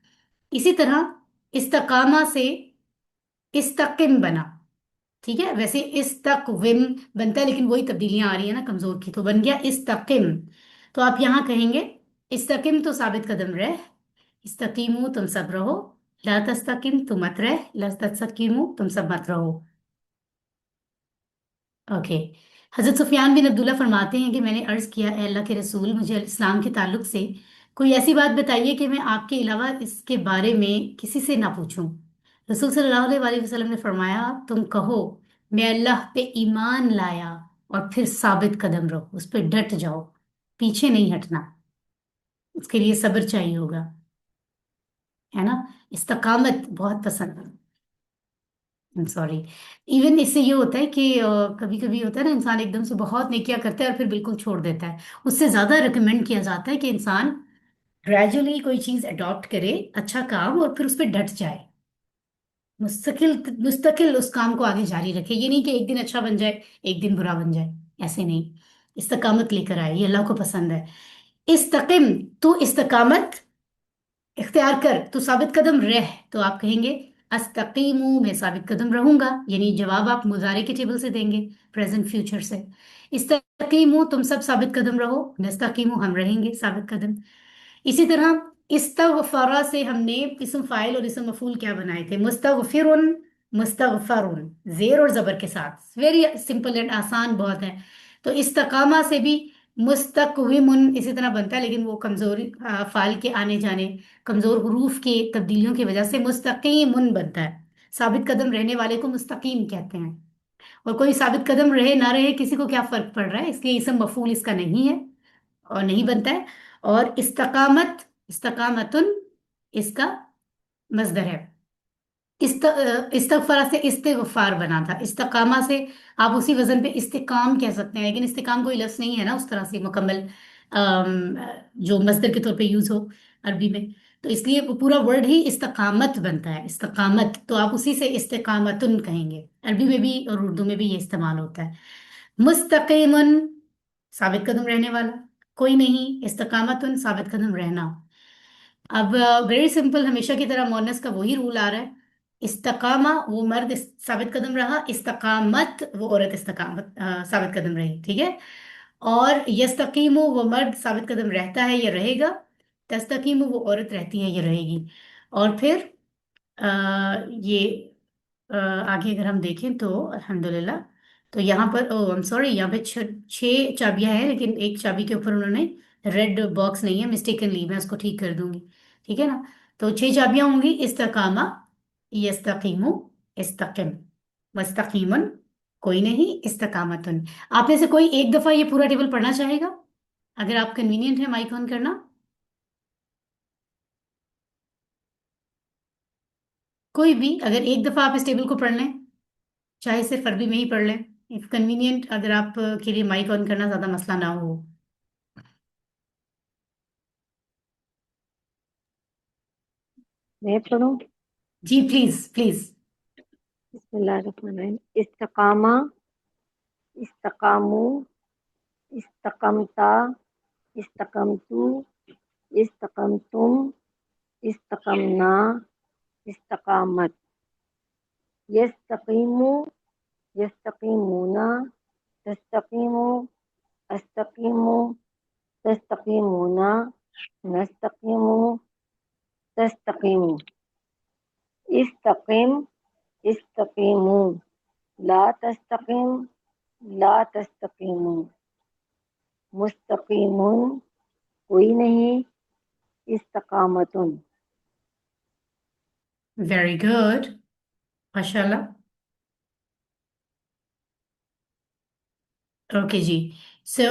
Speaker 1: इसी तरह इस्तकामा से इस्तकिम बना। ठीक है, वैसे इस्तकविम बनता है, लेकिन वही तब्दीलियां आ रही है ना कमजोर की, तो बन गया इस्तकिम। तो आप यहां कहेंगे इस्तकिम तो साबित कदम रह, इस्तकीमू तुम सब रहो, ला तस्तकिम तुम मत रह, ला तस्तकीमू तुम सब मत रहो। ओके। हजरत सुफियान बिन अब्दुल्ला फरमाते हैं कि मैंने अर्ज किया, "ए अल्लाह के रसूल, मुझे इस्लाम के ताल्लुक से कोई ऐसी बात बताइए कि मैं आपके अलावा इसके बारे में किसी से ना पूछूं।" रसूल सल्लल्लाहु अलैहि वसल्लम ने फरमाया, "तुम कहो मैं अल्लाह पे ईमान लाया, और फिर साबित कदम रहो, उस पर डट जाओ, पीछे नहीं हटना। उसके लिए सब्र चाहिए होगा, है ना। इस्तकामत बहुत पसंद है। सॉरी। इवन इससे ये होता है कि कभी कभी होता है ना, इंसान एकदम से बहुत नेकियां करता है और फिर बिल्कुल छोड़ देता है। उससे ज्यादा रिकमेंड किया जाता है कि इंसान ग्रेजुअली कोई चीज अडॉप्ट करे, अच्छा काम, और फिर उस पर डट जाए, मुस्तकिल मुस्तकिल उस काम को आगे जारी रखे। ये नहीं कि एक दिन अच्छा बन जाए, एक दिन बुरा बन जाए, ऐसे नहीं। इस्तकामत लेकर आए, ये अल्लाह को पसंद है। इस्तकिम, तू इस्तकामत इख्तियार कर, तू साबित कदम रह, तो आप कहेंगे अस्तकीमु मैं साबित कदम रहूंगा, यानी जवाब आप मुजारे के टेबल से देंगे, प्रेजेंट फ्यूचर से। इस्तकीमु तुम सब साबित कदम रहो, नस्तकीमु हम रहेंगे साबित कदम। इसी तरह इस्तगफरा से हमने इस्म फाइल और इस्म मफूल क्या बनाए थे, मुस्तगफिरुन, मुस्तगफरुन, जेर और जबर के साथ, वेरी सिंपल एंड आसान बहुत है। तो इस्तकामा से भी मुस्तकविमुन इसी तरह बनता है, लेकिन वो कमजोरी फाइल के आने जाने, कमजोर हुरूफ के तब्दीलियों की वजह से मुस्तकीमुन बनता है। साबित कदम रहने वाले को मुस्तकीम कहते हैं। और कोई साबित कदम रहे ना रहे किसी को क्या फर्क पड़ रहा है, इसलिए इस्म मफूल इसका नहीं है और नहीं बनता है। और इस्तकामत, इस्तकामतुन इसका मस्दर है। इस्तगफार से इस्तिगफार बना था, इस्तकामा से आप उसी वजन पे इस्तिकाम कह सकते हैं, लेकिन इस्तिकाम कोई लफ्ज नहीं है ना उस तरह से मुकम्मल, जो मस्दर के तौर पे यूज हो अरबी में। तो इसलिए वो पूरा वर्ड ही इस्तकामत बनता है, इस्तकामत, तो आप उसी से इस्तिकामतुन कहेंगे। अरबी में भी और उर्दू में भी ये इस्तेमाल होता है। मुस्तकीमन साबित कदम रहने वाला, कोई नहीं, इस्तकामतुन साबित कदम रहना। अब वेरी सिंपल, हमेशा की तरह मोनस का वही रूल आ रहा है। इस्तकामा वो मर्द साबित कदम रहा, इस्तकामत वो औरत इस्तकामत साबित कदम रही, ठीक है। और यस्तकीमु वो मर्द साबित कदम रहता है या रहेगा, तस्तकीमु वो औरत रहती है या रहेगी। और फिर ये आगे अगर हम देखें तो अल्हम्दुलिल्लाह, तो यहाँ पर, ओ आई एम सॉरी, यहाँ पे छह चाबियां हैं, लेकिन एक चाबी के ऊपर उन्होंने रेड बॉक्स नहीं है, मिस्टेकनली, मैं उसको ठीक कर दूंगी, ठीक है ना। तो छह चाबियां होंगी, इस्तकामा, यस्तकीमु, इस्तकिम, मुस्तकीमुन, कोई नहीं, इस्तकामतुन। आप में से कोई एक दफा ये पूरा टेबल पढ़ना चाहेगा? अगर आप कन्वीनियंट है माइक ऑन करना। कोई भी अगर एक दफा आप इस टेबल को पढ़ लें, चाहे सिर्फ अरबी में ही पढ़ लें, इफ कन्वीनियंट, अगर आप के लिए माइक ऑन करना ज्यादा मसला ना हो।
Speaker 2: मैं पढ़ूं?
Speaker 1: जी प्लीज प्लीज।
Speaker 2: बिस्मिल्लाहिर्रहमानिर्रहीम। इस्तकामा, इस्तकामू, इस्तकमता, इस्तकमतु, इस्तकमतुम, इस्तकमना, इस्तकामत। यस्तकीमु, यस्तकीमुना, तस्तकीमु, अस्तकीमु, तस्तकीमुना, नस्तकीमु, तस्तकीमु। इस्तकीम, इस्तकीमु, ला तस्तकीम, ला तस्तकीमु। मुस्तकीमुन, कोई नहीं, इस्तकामतुन।
Speaker 1: वेरी गुड, माशाल्लाह। ओके जी। सो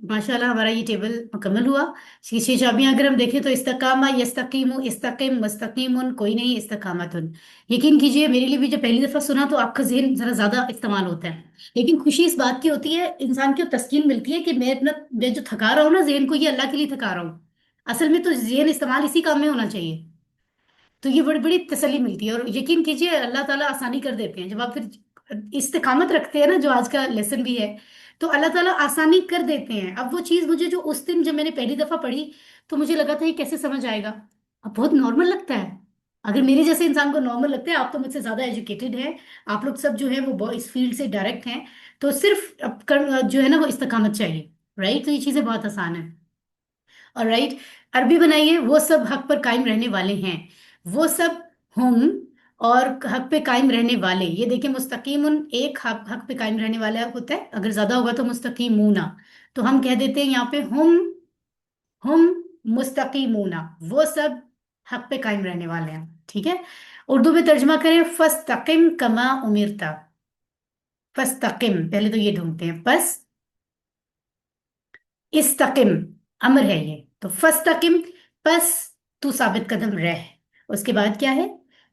Speaker 1: माशाल्लाह हमारा ये टेबल मुकम्मल हुआ। इसकी छह चाबियां अगर हम देखें तो इस्तकामा, यस्तकीमु, इस्तकिम, मुस्तकीमुन, कोई नहीं, इस्तकामतुन। यकीन कीजिए मेरे लिए भी जब पहली दफा सुना तो आपका जहन जरा ज्यादा इस्तेमाल होता है, लेकिन खुशी इस बात की होती है, इंसान को तस्कीन मिलती है कि मैं जो थका रहा हूँ ना जहन को, ये अल्लाह के लिए थका रहा हूँ। असल में तो जहन इस्तेमाल इसी काम में होना चाहिए। तो ये बड़ी बड़ी तसल्ली मिलती है, और यकीन कीजिए अल्लाह ताला आसानी कर देते हैं जब आप फिर इस्तिकामत रखते हैं ना, जो आज का लेसन भी है। तो अल्लाह ताला आसानी कर देते हैं। अब वो चीज़ मुझे जो उस दिन जब मैंने पहली दफ़ा पढ़ी तो मुझे लगा था ये कैसे समझ आएगा, अब बहुत नॉर्मल लगता है। अगर मेरे जैसे इंसान को नॉर्मल लगता है, आप तो मुझसे ज़्यादा एजुकेटेड हैं, आप लोग सब जो है वो इस फील्ड से डायरेक्ट हैं, तो सिर्फ जो है ना वो इस्तिकामत चाहिए, राइट। तो ये चीज़ें बहुत आसान है। और राइट, अरबी बनाइए, वो सब हक पर कायम रहने वाले हैं, वो सब हम, और हक पे कायम रहने वाले, ये देखिए मुस्तकीमुन एक हक पे कायम रहने वाला होता है, अगर ज्यादा होगा तो मुस्तकीमूना। तो हम कह देते हैं यहाँ पे हम मुस्तकीमूना, वो सब हक पे कायम रहने वाले हैं, ठीक है। उर्दू में तर्जमा करें, फस्तकिम कमा उमिरता। फस्तकिम पहले तो ये ढूंढते हैं, बस इस्तकिम अमर है ये, तो फस्तकिम, बस तू साबित कदम रह। उसके बाद क्या है,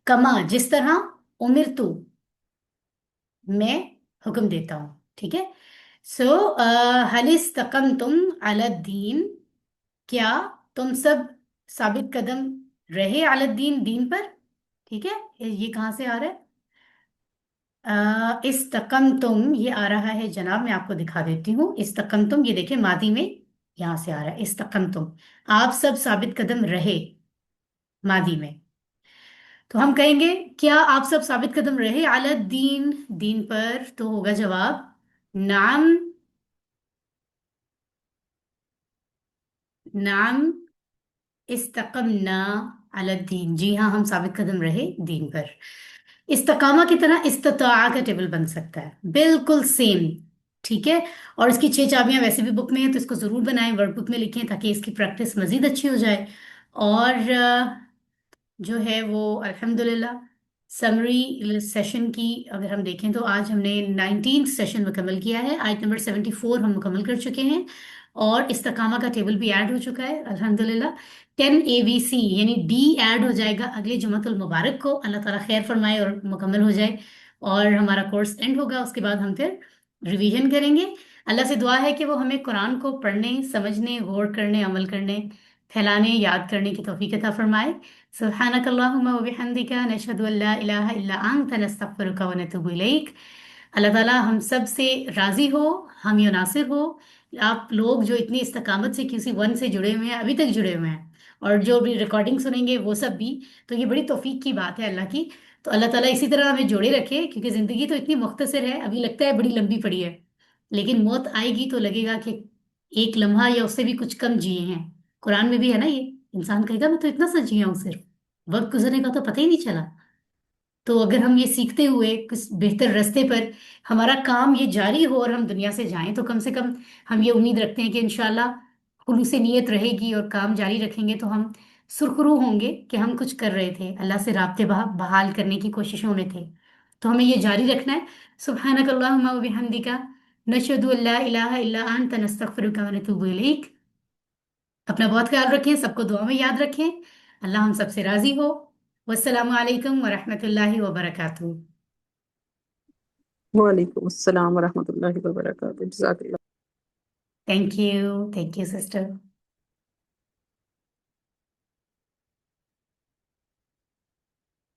Speaker 1: कमा जिस तरह, उमिर तू मैं हुक्म देता हूं, ठीक है। सो हलिस्तकम तुम अलद्दीन, क्या तुम सब साबित कदम रहे अलद्दीन दीन पर, ठीक है। ये कहाँ से आ रहा है, इस्तकम तुम ये आ रहा है जनाब, मैं आपको दिखा देती हूँ। इस्तकम तुम ये देखिए मादी में यहां से आ रहा है, इस्तकम तुम, आप सब साबित कदम रहे, मादी में। तो हम कहेंगे क्या आप सब साबित कदम रहे अला दीन, दीन पर? तो होगा जवाब नाम, नाम इस्तकमना अला दीन। जी हाँ, हम साबित कदम रहे दीन पर। इस्तकामा की तरह इस्तताआ का टेबल बन सकता है, बिल्कुल सेम। ठीक है। और इसकी 6 चाबियां वैसे भी बुक में है, तो इसको जरूर बनाएं, वर्कबुक में लिखें, ताकि इसकी प्रैक्टिस मजीद अच्छी हो जाए। और जो है वो अल्हम्दुलिल्लाह समरी सेशन की अगर हम देखें तो आज हमने 19th सेशन मुकम्मल किया है। आयत नंबर 74 हम मुकम्मल कर चुके हैं, और इस्तकामा का टेबल भी ऐड हो चुका है अल्हम्दुलिल्लाह। 10 ABC यानी डी ऐड हो जाएगा अगले जुमातुल मुबारक को। अल्लाह ताला खैर फरमाए और मुकम्मल हो जाए, और हमारा कोर्स एंड होगा। उसके बाद हम फिर रिवीजन करेंगे। अल्लाह से दुआ है कि वो हमें कुरान को पढ़ने, समझने, गौर करने, अमल करने, फैलाने, याद करने की तौफीक अता फरमाए। सुब्हानक अल्लाहुम्मा व बिहम्दिका नशहदु अल्ला इलाहा इल्ला अंता नस्तगफिरुका व नतूबु इलैक। अल्लाह ताला हम सब से राजी हो, हम यूनासिर हो। आप लोग जो इतनी इस्तकामत से किसी वन से जुड़े हुए हैं, अभी तक जुड़े हुए हैं, और जो भी रिकॉर्डिंग सुनेंगे वो सब भी, तो ये बड़ी तौफीक की बात है अल्लाह की। तो अल्लाह ताला इसी तरह हमें जोड़े रखे, क्योंकि ज़िंदगी तो इतनी मुख्तसर है, अभी लगता है बड़ी लंबी पड़ी है, लेकिन मौत आएगी तो लगेगा कि एक लम्हा या उससे भी कुछ कम जिए हैं। कुरान में भी है ना ये, इंसान कहेगा मैं तो इतना सा जिया हूँ सिर्फ, वक्त गुजरने का तो पता ही नहीं चला। तो अगर हम ये सीखते हुए कुछ बेहतर रास्ते पर हमारा काम ये जारी हो और हम दुनिया से जाएं, तो कम से कम हम ये उम्मीद रखते हैं कि इंशाल्लाह खुलूस नीयत रहेगी और काम जारी रखेंगे, तो हम सुरखरू होंगे कि हम कुछ कर रहे थे, अल्लाह से राब्ते बहाल करने की कोशिशों में थे। तो हमें ये जारी रखना है। सुब्हानक अल्लाहुम्मा व बिहम्दिका नशहदु अल्ला इलाहा इल्ला अंता नस्तगफिरुका व नतूबु इलैक। अपना बहुत ख्याल रखें, सबको दुआ में याद रखें। अल्लाह हम सबसे राजी हो। वस्सलामु अलैकुम वरहमतुल्लाहि वबरकातुहू।
Speaker 3: वालेकुम अस्सलाम वरहमतुल्लाहि वबरकातुहू। जज़ाकल्लाह।
Speaker 1: Thank you sister.